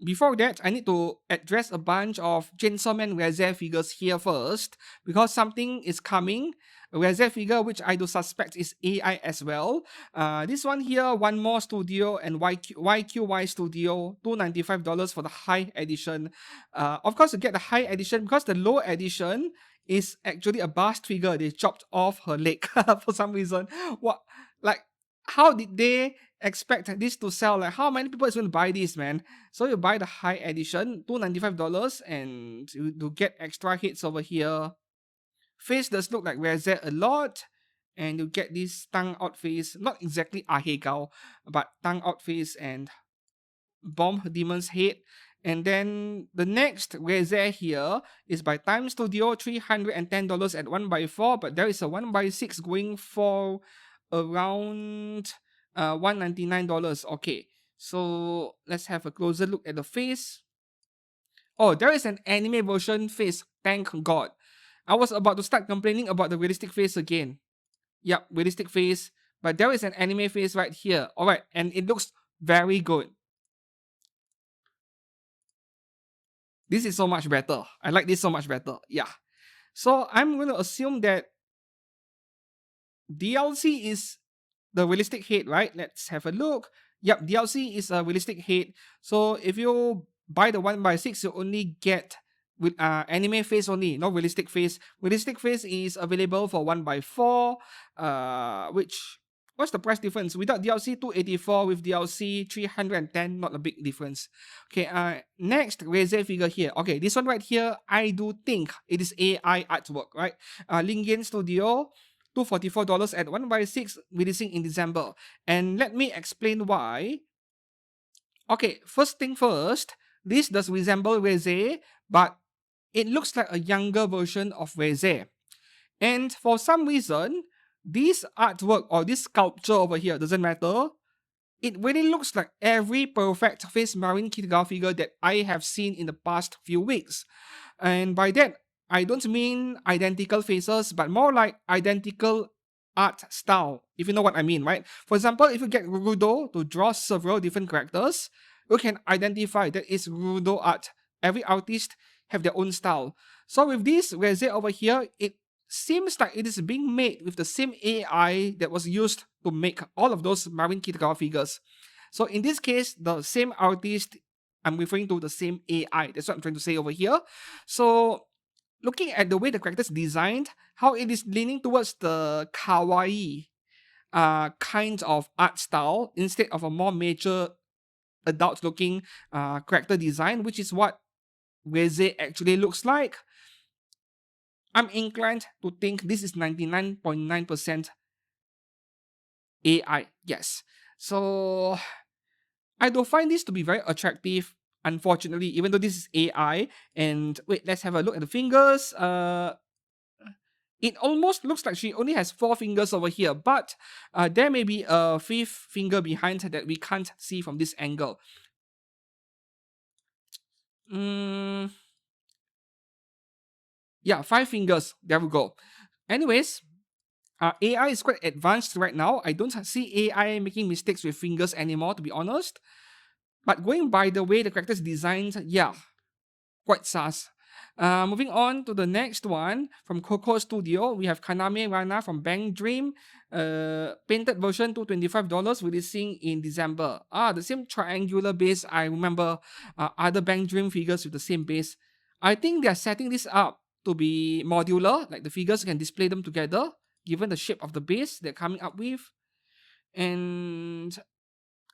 Before that, I need to address a bunch of Chainsaw Man Reze figures here first, because something is coming. A Reze figure which I do suspect is AI as well. This one here, One More Studio and YQY Studio, $295 for the high edition. Of course, you get the high edition because the low edition is actually a bust figure. They chopped off her leg for some reason. What, like, how did they expect this to sell? Like, how many people is going to buy this, man? So you buy the high edition, $295, and you do get extra hits over here. Face does look like Reze a lot. and you get this tongue out face, not exactly ahegao, but tongue out face and bomb demon's head. And then the next Razer here is by Time Studio, $310 at 1x4, but there is a 1x6 going for around $199. Okay, so let's have a closer look at the face. Oh, there is an anime version face, thank God. I was about to start complaining about the realistic face again. Yep, realistic face, but there is an anime face right here. Alright, and it looks very good. This is so much better. I like this so much better. Yeah. So I'm going to assume that DLC is the realistic head, right? Let's have a look. Yep, DLC is a realistic head. So if you buy the 1x6, you only get with anime face only, no realistic face. Realistic face is available for 1x4, which what's the price difference? Without DLC, 284, with DLC, 310, not a big difference. Okay, next, Razer figure here. Okay, this one right here, I do think it is AI artwork, right? Lingen Studio, $244 at 1x6, releasing in December. And let me explain why. Okay, first thing first, this does resemble Razer, but it looks like a younger version of Razer. And for some reason, this artwork or this sculpture over here, doesn't matter, it really looks like every perfect face Marine Kitaga figure that I have seen in the past few weeks. And by that, I don't mean identical faces, but more like identical art style, if you know what I mean, right? For example, if you get Rudo to draw several different characters, you can identify that it's Rudo art. Every artist have their own style. So with this Razer over here, it seems like it is being made with the same AI that was used to make all of those Marine Kitaga figures. So in this case, the same artist, I'm referring to the same AI. That's what I'm trying to say over here. So looking at the way the character is designed, how it is leaning towards the kawaii kind of art style instead of a more mature adult looking character design, which is what Razer actually looks like. I'm inclined to think this is 99.9% AI. Yes. So I do find this to be very attractive, unfortunately, even though this is AI. And wait, let's have a look at the fingers. It almost looks like she only has 4 fingers over here, but there may be a 5th finger behind her that we can't see from this angle. Yeah, 5 fingers. There we go. Anyways, AI is quite advanced right now. I don't see AI making mistakes with fingers anymore, to be honest. But going by the way the character's designed, yeah, quite sus. Moving on to the next one from Coco Studio, we have Kaname Rana from Bang Dream, painted version $225, releasing in December. The same triangular base. I remember other Bang Dream figures with the same base. I think they are setting this up to be modular, like the figures can display them together, given the shape of the base they're coming up with. And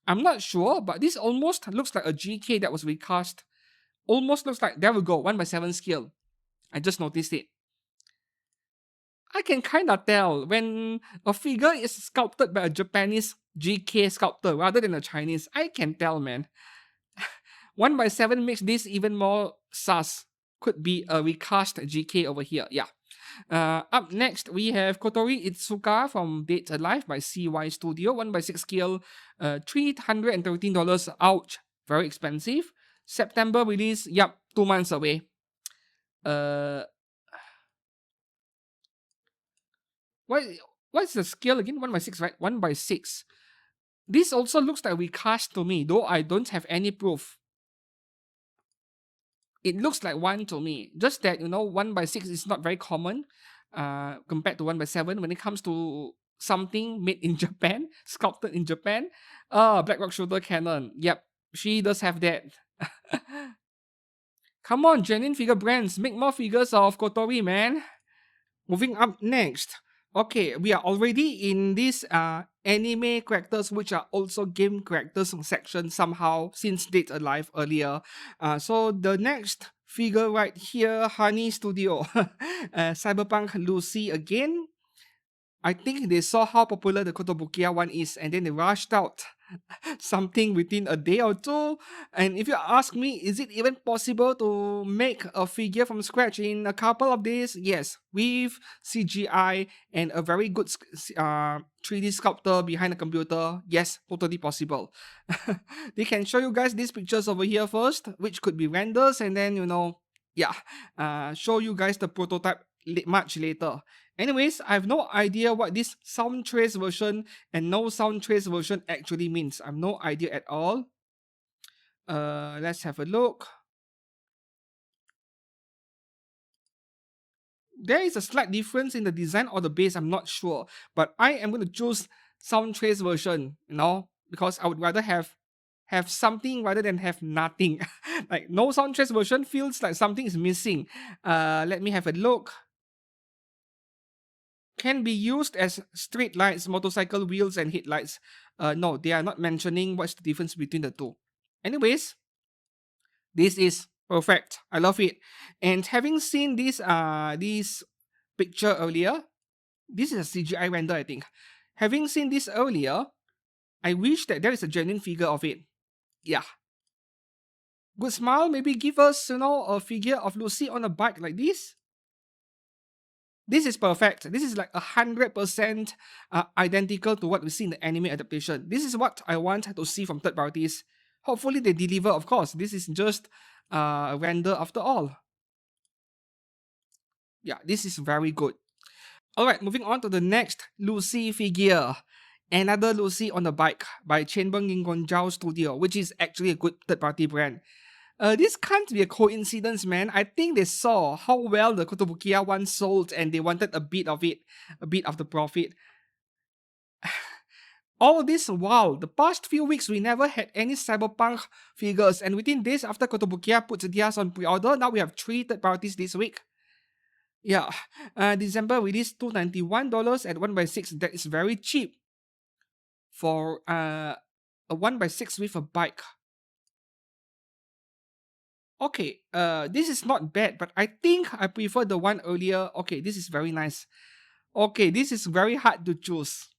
I'm not sure, but this almost looks like a GK that was recast. Almost looks like, there we go, 1x7 scale. I just noticed it. I can kind of tell when a figure is sculpted by a Japanese GK sculptor rather than a Chinese. I can tell, man. 1x7 makes this even more sus. Could be a recast GK over here. Yeah. Up next, we have Kotori Itsuka from Date Alive by CY Studio. 1x6 scale, $313. Ouch. Very expensive. September release, yep, 2 months away. What's the scale again? 1x6, right? 1x6. This also looks like recast to me, though I don't have any proof. It looks like 1 to me. Just that, 1x6 is not very common compared to 1x7 when it comes to something made in Japan, sculpted in Japan. Blackrock Shooter Cannon. Yep, she does have that. Come on, genuine figure brands, make more figures of Kotori, man. Moving up next. Okay, we are already in this anime characters which are also game characters section somehow since Date Alive earlier. So the next figure right here, Honey Studio. Cyberpunk Lucy again. I think they saw how popular the Kotobukiya one is, and then they rushed out something within a day or two. And if you ask me, is it even possible to make a figure from scratch in a couple of days? Yes, with CGI and a very good 3D sculptor behind the computer. Yes, totally possible. They can show you guys these pictures over here first, which could be renders, and then yeah, show you guys the prototype much later. Anyways, I have no idea what this sound trace version and no sound trace version actually means. I have no idea at all. Let's have a look. There is a slight difference in the design or the base, I'm not sure. But I am going to choose sound trace version, because I would rather have something rather than have nothing. Like no sound trace version feels like something is missing. Let me have a look. Can be used as street lights, motorcycle wheels, and headlights. No, they are not mentioning what's the difference between the two. Anyways, this is perfect. I love it. And having seen this picture earlier, this is a CGI render, I think. Having seen this earlier, I wish that there is a genuine figure of it. Yeah. Good smile, maybe give us, a figure of Lucy on a bike like this. This is perfect. This is like 100% identical to what we see in the anime adaptation. This is what I want to see from third parties. Hopefully they deliver, of course. This is just a render after all. Yeah, this is very good. Alright, moving on to the next Lucy figure. Another Lucy on a bike by Chenbeng Gingonjiao Studio, which is actually a good third-party brand. This can't be a coincidence, man. I think they saw how well the Kotobukiya one sold and they wanted a bit of it, a bit of the profit. All this while, the past few weeks we never had any Cyberpunk figures, and within days after Kotobukiya puts theirs on pre-order, now we have 3 third parties this week. Yeah, December released $291 at 1x6. That is very cheap for a 1x6 with a bike. Okay, this is not bad, but I think I prefer the one earlier. Okay, this is very nice. Okay, this is very hard to choose.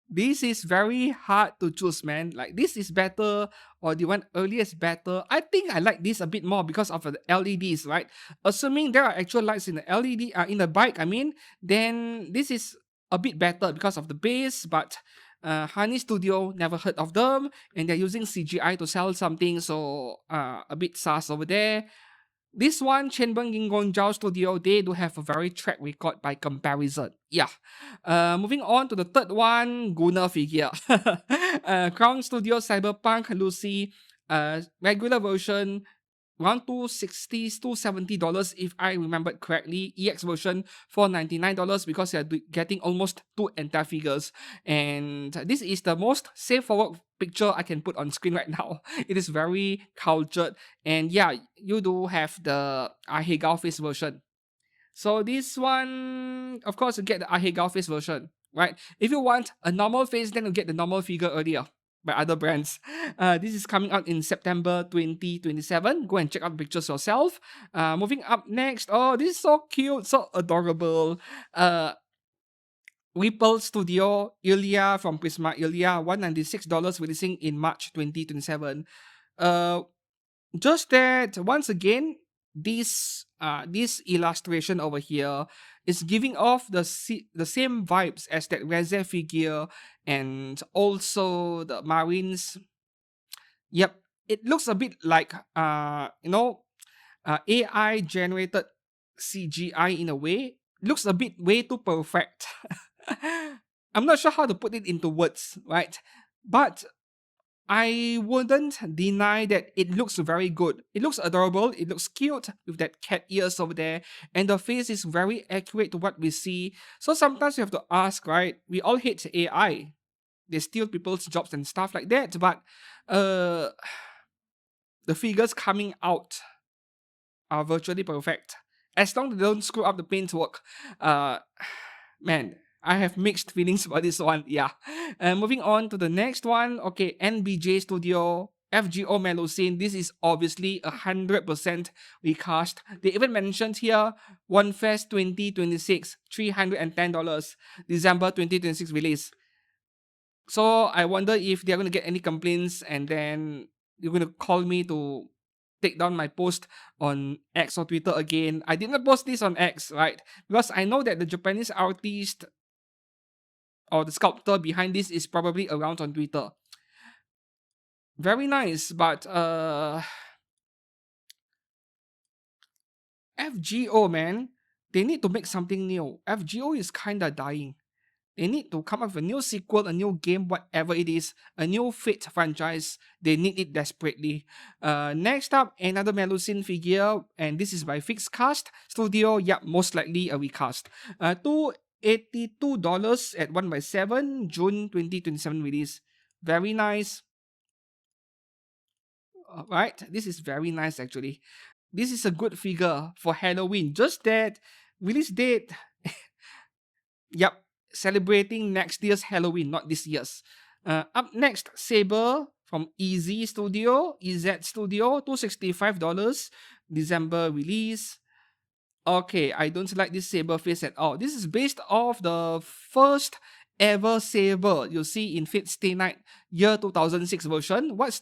This is very hard to choose, man. Like, this is better or the one earlier is better. I think I like this a bit more because of the LEDs, right? Assuming there are actual lights in the LED, in the bike, then this is a bit better because of the base, but Honey Studio, never heard of them, and they're using CGI to sell something, so a bit sus over there. This one, Chenbeng Gingonjiao Studio, they do have a very track record by comparison. Yeah. Moving on to the third one, Guna figure. Crown Studio Cyberpunk Lucy, regular version, around $270 if I remembered correctly. EX version $499 because you're getting almost 2 entire figures. And this is the most straightforward picture I can put on screen right now. It is very cultured. And yeah, you do have the Ahegao face version. So this one, of course, you get the Ahegao face version, right? If you want a normal face, then you get the normal figure earlier by other brands. This is coming out in September 2027. Go and check out the pictures yourself. Moving up next. Oh, this is so cute, so adorable. Ripple Studio Ilya from Prisma Ilya, $196 releasing in March 2027. Just that once again, this illustration over here is giving off the same vibes as that Reze figure and also the Marines. Yep, it looks a bit like AI generated CGI in a way. Looks a bit way too perfect. I'm not sure how to put it into words, right? But I wouldn't deny that it looks very good. It looks adorable, it looks cute with that cat ears over there, and the face is very accurate to what we see. So sometimes you have to ask, right? We all hate AI. They steal people's jobs and stuff like that, but the figures coming out are virtually perfect. As long as they don't screw up the paintwork. Man, I have mixed feelings about this one. Yeah. Moving on to the next one. Okay, NBJ Studio FGO Melusine, this is obviously 100% recast. They even mentioned here One Fest 2026, $310, December 2026 release. So I wonder if they're going to get any complaints and then you're going to call me to take down my post on X or Twitter again. I did not post this on X, right? Because I know that the Japanese artist or the sculptor behind this is probably around on Twitter. Very nice, but FGO, man, they need to make something new. FGO is kinda dying. They need to come up with a new sequel, a new game, whatever it is, a new Fate franchise. They need it desperately. Next up, another Melusine figure, and this is by Fixed Cast Studio. Yep, most likely a recast. $282 at 1x7, June 2027 release. Very nice. Right, this is very nice actually. This is a good figure for Halloween. Just that release date. Yep, celebrating next year's Halloween, not this year's. Up next, Saber from EZ Studio, EZ Studio, $265, December release. Okay, I don't like this Saber face at all. This is based off the first ever Saber you see in Fate Stay Night year 2006 version. What's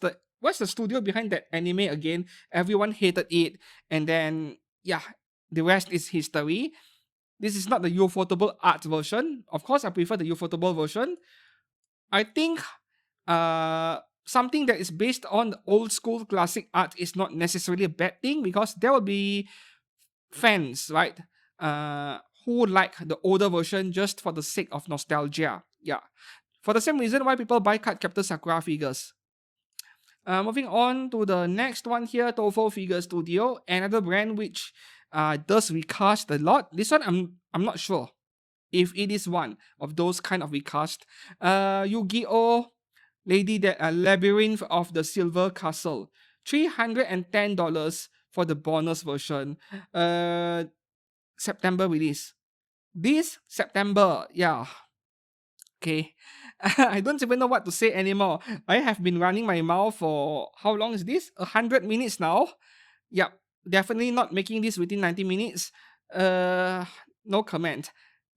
the studio behind that anime again? Everyone hated it, and then yeah, the rest is history. This is not the Ufotable art version. Of course, I prefer the Ufotable version. I think something that is based on the old school classic art is not necessarily a bad thing because there will be fans, right? Who like the older version just for the sake of nostalgia. Yeah. For the same reason why people buy Cardcaptor Sakura figures. Moving on to the next one here, Tofo Figure Studio, another brand which does recast a lot. This one I'm not sure if it is one of those kind of recast. Yu-Gi-Oh! Labyrinth of the Silver Castle, $310 for the bonus version. September release. This September, yeah. Okay. I don't even know what to say anymore. I have been running my mouth for how long is this? 100 minutes now. Yep. Definitely not making this within 90 minutes. No comment.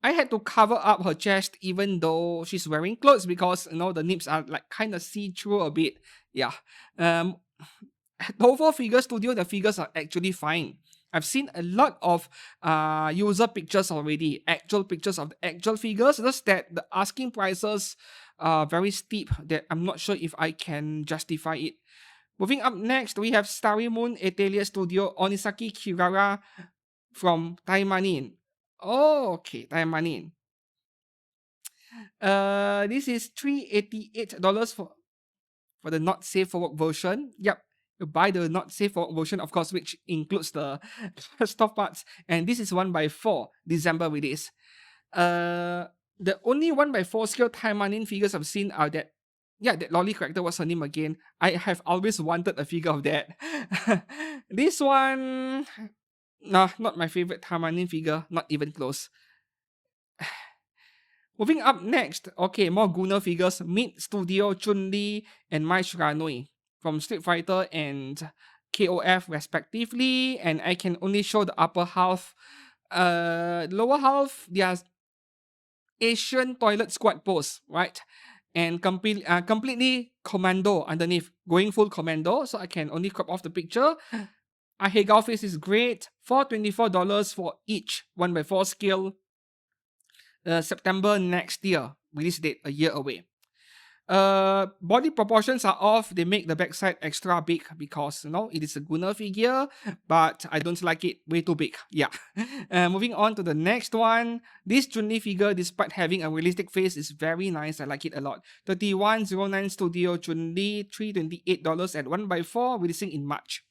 I had to cover up her chest even though she's wearing clothes because the nips are like kind of see-through a bit. Yeah. Though for Figure Studio, the figures are actually fine. I've seen a lot of user pictures already, actual pictures of the actual figures, just that the asking prices are very steep that I'm not sure if I can justify it. Moving up next, we have Starry Moon Atelier Studio Onisaki Kirara from Taimanin. Oh, okay, Taimanin. This is $388 for the not safe for work version. Yep, you buy the not safe for work version, of course, which includes the stuff parts. And this is 1x4 December release. The only 1x4 scale Taimanin figures I've seen are that lolly character, what's her name again? I have always wanted a figure of that. This one, nah, not my favorite Taimanin figure, not even close. Moving up next, okay, more Gunner figures, Mid Studio Chun-Li and Mai Shiranui from Street Fighter and KOF respectively, and I can only show the upper half. Lower half, they are Asian toilet squad pose, right? And completely commando underneath, going full commando, so I can only crop off the picture. Ahegao face is great, $424 for each 1x4 scale. September next year, release date a year away. Body proportions are off. They make the backside extra big because it is a Gunner figure, but I don't like it way too big. Yeah. Moving on to the next one. This Chun-Li figure, despite having a realistic face, is very nice. I like it a lot. 3109 Studio Chun-Li, $328 at 1x4, releasing in March.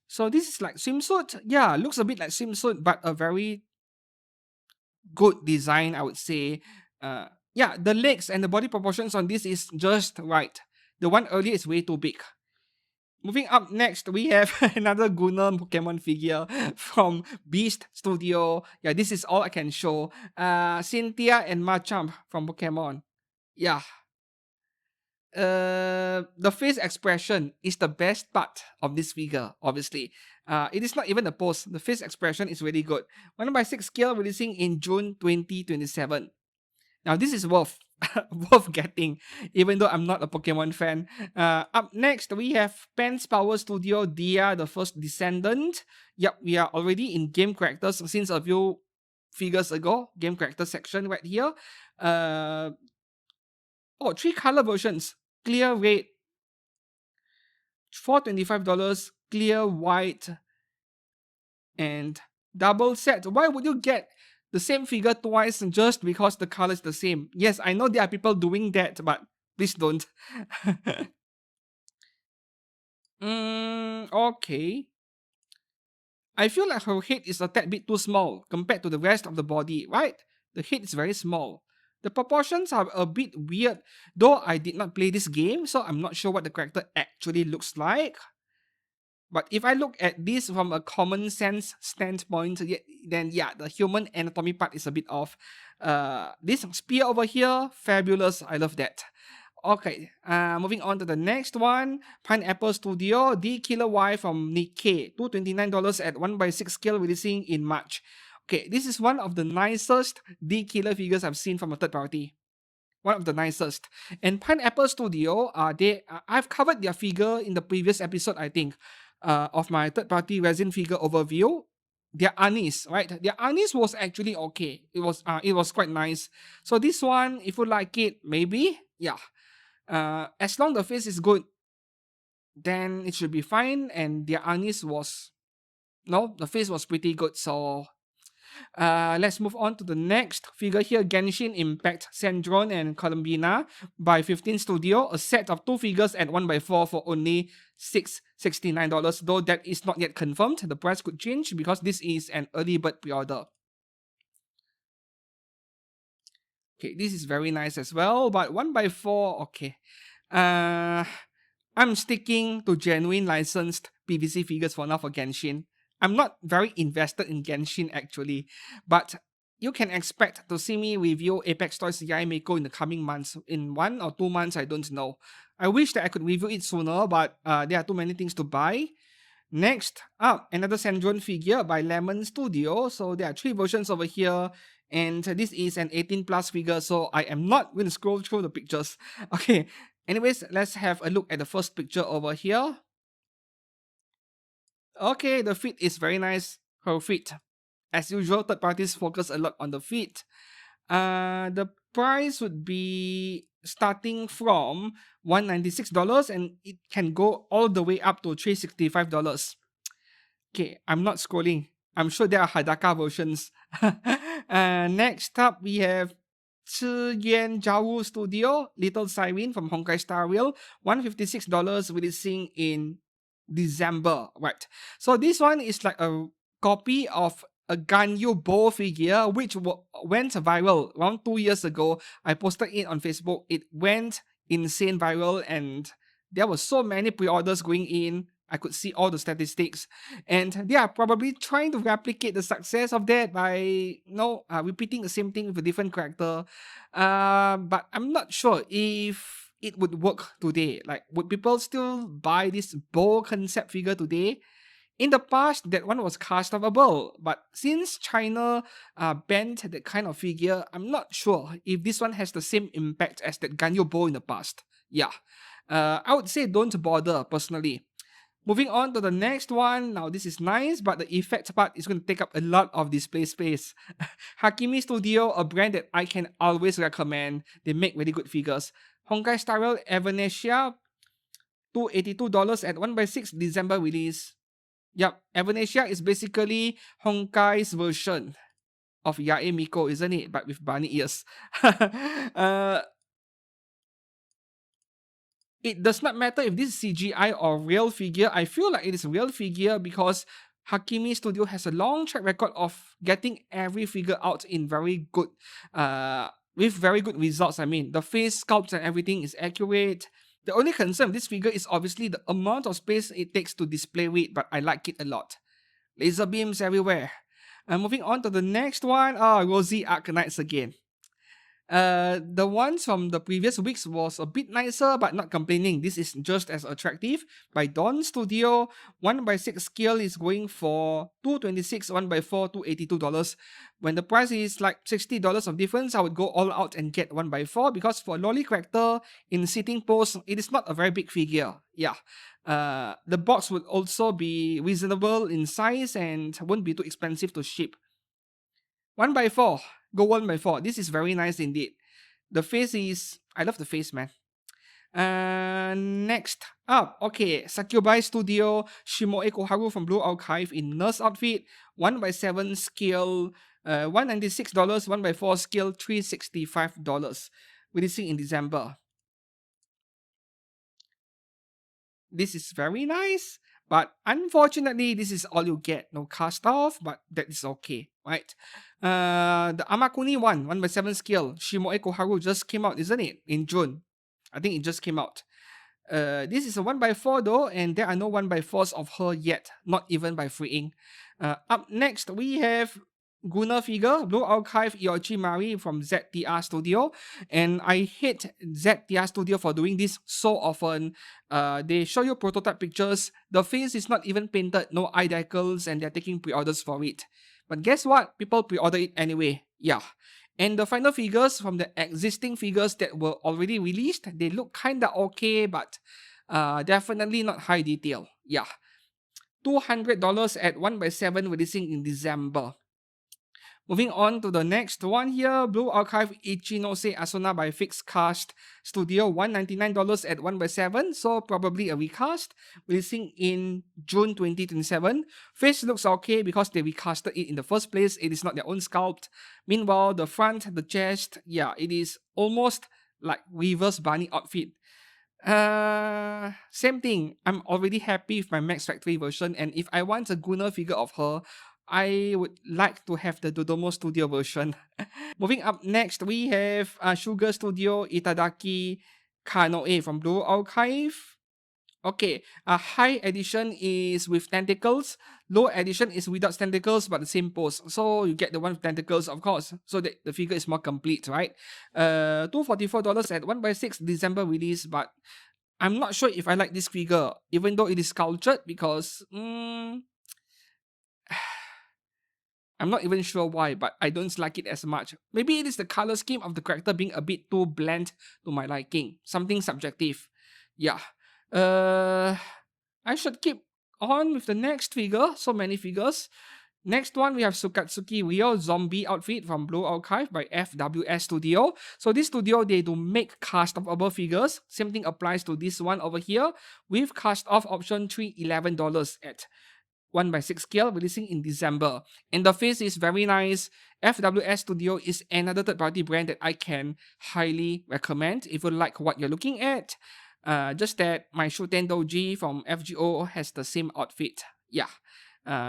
So this is like swimsuit. Yeah, looks a bit like swimsuit, but a very good design, I would say. The legs and the body proportions on this is just right. The one earlier is way too big. Moving up next, we have another Gunner Pokemon figure from Beast Studio. Yeah, this is all I can show. Cynthia and Machamp from Pokemon. Yeah. the face expression is the best part of this figure, obviously. It is not even a pose. The face expression is really good. 1/6 scale releasing in June 2027. Now, this is worth worth getting, even though I'm not a Pokemon fan. Up next, we have Pen's Power Studio Dia, the First Descendant. Yep, we are already in game characters since a few figures ago. Game character section right here. Uh, three color versions. Clear red for $25, clear white, and double set. Why would you get the same figure twice just because the color is the same? Yes, I know there are people doing that, but please don't. Okay. I feel like her head is a tad bit too small compared to the rest of the body, right? The head is very small. The proportions are a bit weird, though I did not play this game, so I'm not sure what the character actually looks like. But if I look at this from a common sense standpoint, then yeah, the human anatomy part is a bit off. This spear over here, fabulous. I love that. Okay, moving on to the next one. Pineapple Studio, the Killer Y from Nikke. $229 at 1/6 scale, releasing in March. Okay, this is one of the nicest D Killer figures I've seen from a third party. One of the nicest. And Pineapple Studio, I've covered their figure in the previous episode, I think, of my third party resin figure overview. Their Anis, right? Their Anis was actually okay. It was quite nice. So this one, if you like it, maybe, yeah. As long the face is good, then it should be fine. And their Anis was, no, the face was pretty good. So let's move on to the next figure here. Genshin Impact Sandron and Columbina by 15 Studio. A set of two figures at 1/4 for only $669. Though that is not yet confirmed. The price could change because this is an early bird pre-order. Okay, this is very nice as well. But 1/4, okay. I'm sticking to genuine licensed PVC figures for now for Genshin. I'm not very invested in Genshin actually, but you can expect to see me review Apex Toys Yai Meiko in the coming months. In 1 or 2 months, I don't know. I wish that I could review it sooner, but there are too many things to buy. Next up, another Sandron figure by Lemon Studio. So there are 3 versions over here, and this is an 18 plus figure, so I am not going to scroll through the pictures. Okay, anyways, let's have a look at the first picture over here. Okay, the feet is very nice. Her feet. As usual, third parties focus a lot on the feet. The price would be starting from $196 and it can go all the way up to $365. Okay, I'm not scrolling. I'm sure there are Hadaka versions. Next up, we have Chiyuan Jiawu Studio, Little Siren from Honkai Star Rail, $156 releasing in December, right? So this one is like a copy of a Ganyu Bo figure, which went viral around 2 years ago. I posted it on Facebook. It went insane viral, and there were so many pre-orders going in. I could see all the statistics, and they are probably trying to replicate the success of that by repeating the same thing with a different character. But I'm not sure if it would work today. Like, would people still buy this Bo concept figure today? In the past, that one was customable, but since China banned that kind of figure, I'm not sure if this one has the same impact as that Ganyu Bo in the past. Yeah, I would say don't bother personally. Moving on to the next one. Now, this is nice, but the effects part is going to take up a lot of display space. Hakimi Studio, a brand that I can always recommend. They make really good figures. Honkai Star Rail Evanesia, $282 at 1/6 December release. Yep, Evanesia is basically Honkai's version of Yae Miko, isn't it? But with bunny ears. It does not matter if this is CGI or real figure. I feel like it is a real figure because Hakimi Studio has a long track record of getting every figure out in very good, with very good results. I mean, the face sculpts and everything is accurate. The only concern with this figure is obviously the amount of space it takes to display it, but I like it a lot. Laser beams everywhere. Moving on to the next one. Rosie Arknights again. The ones from the previous weeks was a bit nicer, but not complaining. This is just as attractive. By Dawn Studio, 1x6 scale is going for $226, 1x4 $282. When the price is like $60 of difference, I would go all out and get 1x4 because for a lolly character in sitting pose, it is not a very big figure. Yeah. The box would also be reasonable in size and won't be too expensive to ship. 1x4. Go 1x4. This is very nice indeed. The face is... I love the face, man. Next up, okay, Sakubai Studio, Shimoe Koharu from Blue Archive in nurse outfit, 1x7 scale, $196, 1x4 scale, $365, releasing in December. This is very nice, but unfortunately, this is all you get. No cast off, but that is okay, right? The Amakuni one, 1x7 scale, Shimoe Koharu just came out, isn't it? In June. I think it just came out. This is a 1x4 though, and there are no 1x4s of her yet, not even by freeing. Up next, we have Guna figure, Blue Archive Iochi Mari from ZTR Studio. And I hate ZTR Studio for doing this so often. They show you prototype pictures, the face is not even painted, no eye decals, and they're taking pre-orders for it. But guess what? People pre-order it anyway. Yeah. And the final figures from the existing figures that were already released, they look kinda okay, but definitely not high detail. Yeah. $200 at 1x7 releasing in December. Moving on to the next one here, Blue Archive Ichinose Asuna by Fixed Cast Studio, $199 at 1x7, so probably a recast, releasing in June 2027. Face looks okay because they recasted it in the first place, it is not their own sculpt. Meanwhile, the front, the chest, yeah, it is almost like reverse bunny outfit. Same thing, I'm already happy with my Max Factory version, and if I want a Gunner figure of her, I would like to have the Dodomo Studio version. Moving up next, we have Sugar Studio Itadaki Kanoe from Blue Archive. Okay, high edition is with tentacles, low edition is without tentacles but the same pose. So you get the one with tentacles, of course, so that the figure is more complete, right? $244 at 1x6 December release, but I'm not sure if I like this figure, even though it is sculptured, because I'm not even sure why, but I don't like it as much. Maybe it is the color scheme of the character being a bit too bland to my liking. Something subjective. Yeah. I should keep on with the next figure. So many figures. Next one, we have Sukatsuki Rio Zombie outfit from Blue Archive by FWS Studio. So this studio, they do make cast-off figures. Same thing applies to this one over here with cast-off option $311 at 1x6 scale, releasing in December. And the face is very nice. FWS Studio is another third-party brand that I can highly recommend if you like what you're looking at. Just that my Shuten Doji from FGO has the same outfit. Yeah.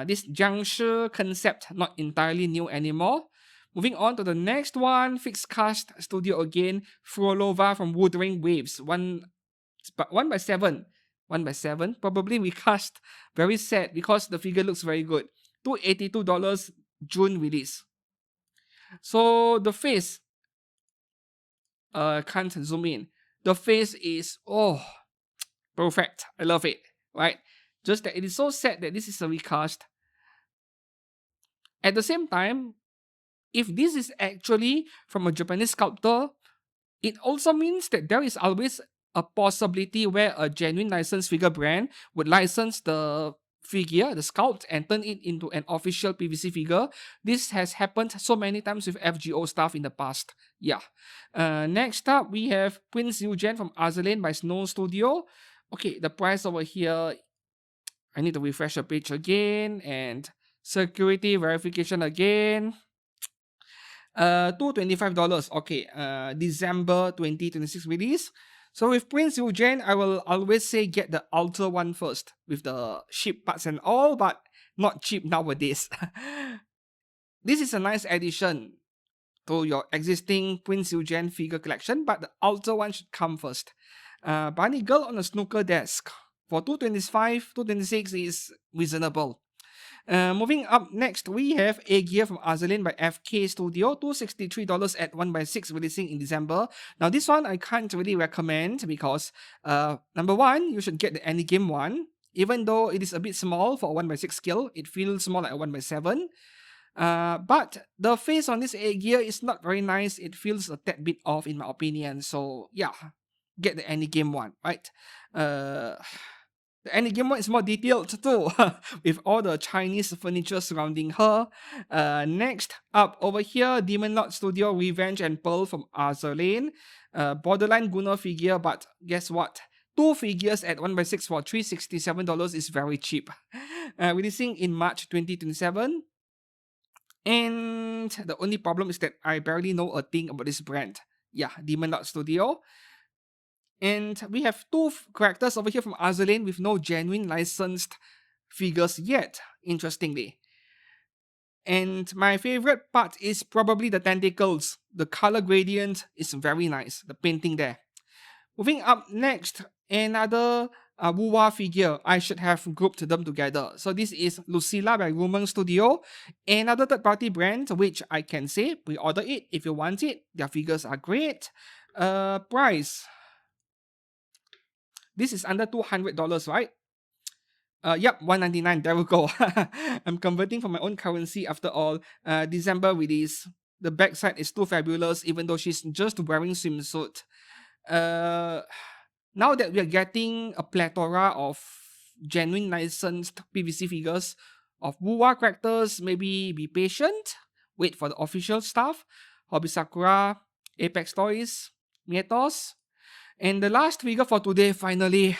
This Jiangshi concept not entirely new anymore. Moving on to the next one, Fixed Cast Studio again, Frolova from Wuthering Waves, 1x7. 1x7, probably recast. Very sad because the figure looks very good. $282 June release. So the face, can't zoom in. The face is, oh, perfect. I love it, right? Just that it is so sad that this is a recast. At the same time, if this is actually from a Japanese sculptor, it also means that there is always a possibility where a genuine licensed figure brand would license the figure, the sculpt, and turn it into an official PVC figure. This has happened so many times with FGO stuff in the past. Yeah. Next up, we have Prince Eugen from Azur Lane by Snow Studio. Okay, the price over here, I need to refresh the page again, and security verification again. $225. Okay, December 2026 release. So with Prince Eugen, I will always say get the Ultra one first with the ship parts and all, but not cheap nowadays. This is a nice addition to your existing Prince Eugen figure collection, but the Ultra one should come first. Bunny Girl on a snooker desk for $225, $226 is reasonable. Moving up next, we have A Gear from Azur Lane by FK Studio, $263 at 1x6, releasing in December. Now, this one I can't really recommend because, number one, you should get the Anime one. Even though it is a bit small for a 1x6 scale, it feels more like a 1x7. But the face on this A Gear is not very nice. It feels a tad bit off in my opinion. So, yeah, get the Anime one, right? The Anime one is more detailed too, with all the Chinese furniture surrounding her. Next up over here, Demon Lord Studio Revenge and Pearl from Azur Lane. Borderline Gunner figure, but guess what? 2 figures at 1x6 for $367 is very cheap. Releasing in March 2027. And the only problem is that I barely know a thing about this brand. Yeah, Demon Lord Studio. And we have 2 characters over here from Azur Lane with no genuine licensed figures yet, interestingly. And my favorite part is probably the tentacles. The color gradient is very nice, the painting there. Moving up next, another Wuwa figure. I should have grouped them together. So this is Lucilla by Rumeng Studio, another third-party brand, which I can say pre-order it if you want it. Their figures are great. Price. This is under $200, right? Yep, $199. There we go. I'm converting from my own currency after all. December release. The backside is too fabulous, even though she's just wearing swimsuit. Now that we are getting a plethora of genuine licensed PVC figures of Wuwa characters, maybe be patient. Wait for the official stuff. Hobby Sakura, Apex Toys, Mietos. And the last figure for today, finally.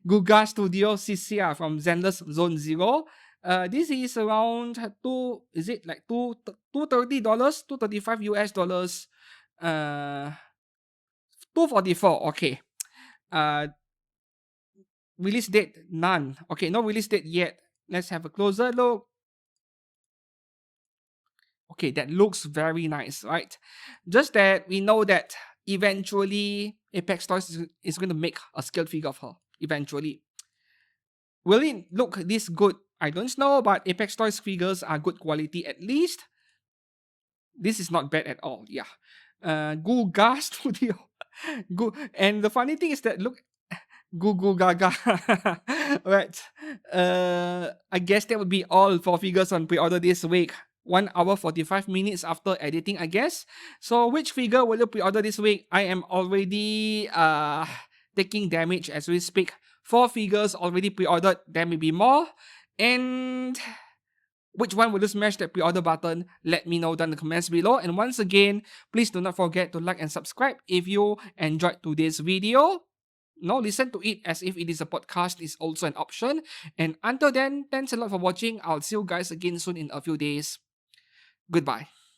Guga Studio Cisia from Zenless Zone Zero. This is around $230, $235 US dollars. 244, okay. Release date, none. Okay, no release date yet. Let's have a closer look. Okay, that looks very nice, right? Just that we know that eventually Apex Toys is going to make a scaled figure of her. Eventually. Will it look this good? I don't know, but Apex Toys figures are good quality at least. This is not bad at all, yeah. Guga Studio. And the funny thing is that, look, Goo Gaga. Right. I guess that would be all for figures on pre-order this week. 1 hour 45 minutes after editing, I guess. So which figure will you pre-order this week? I am already taking damage as we speak. 4 figures already pre-ordered. There may be more. And which one will you smash that pre-order button? Let me know down in the comments below. And once again, please do not forget to like and subscribe if you enjoyed today's video. No, listen to it as if it is a podcast is also an option. And until then, thanks a lot for watching. I'll see you guys again soon in a few days. Goodbye.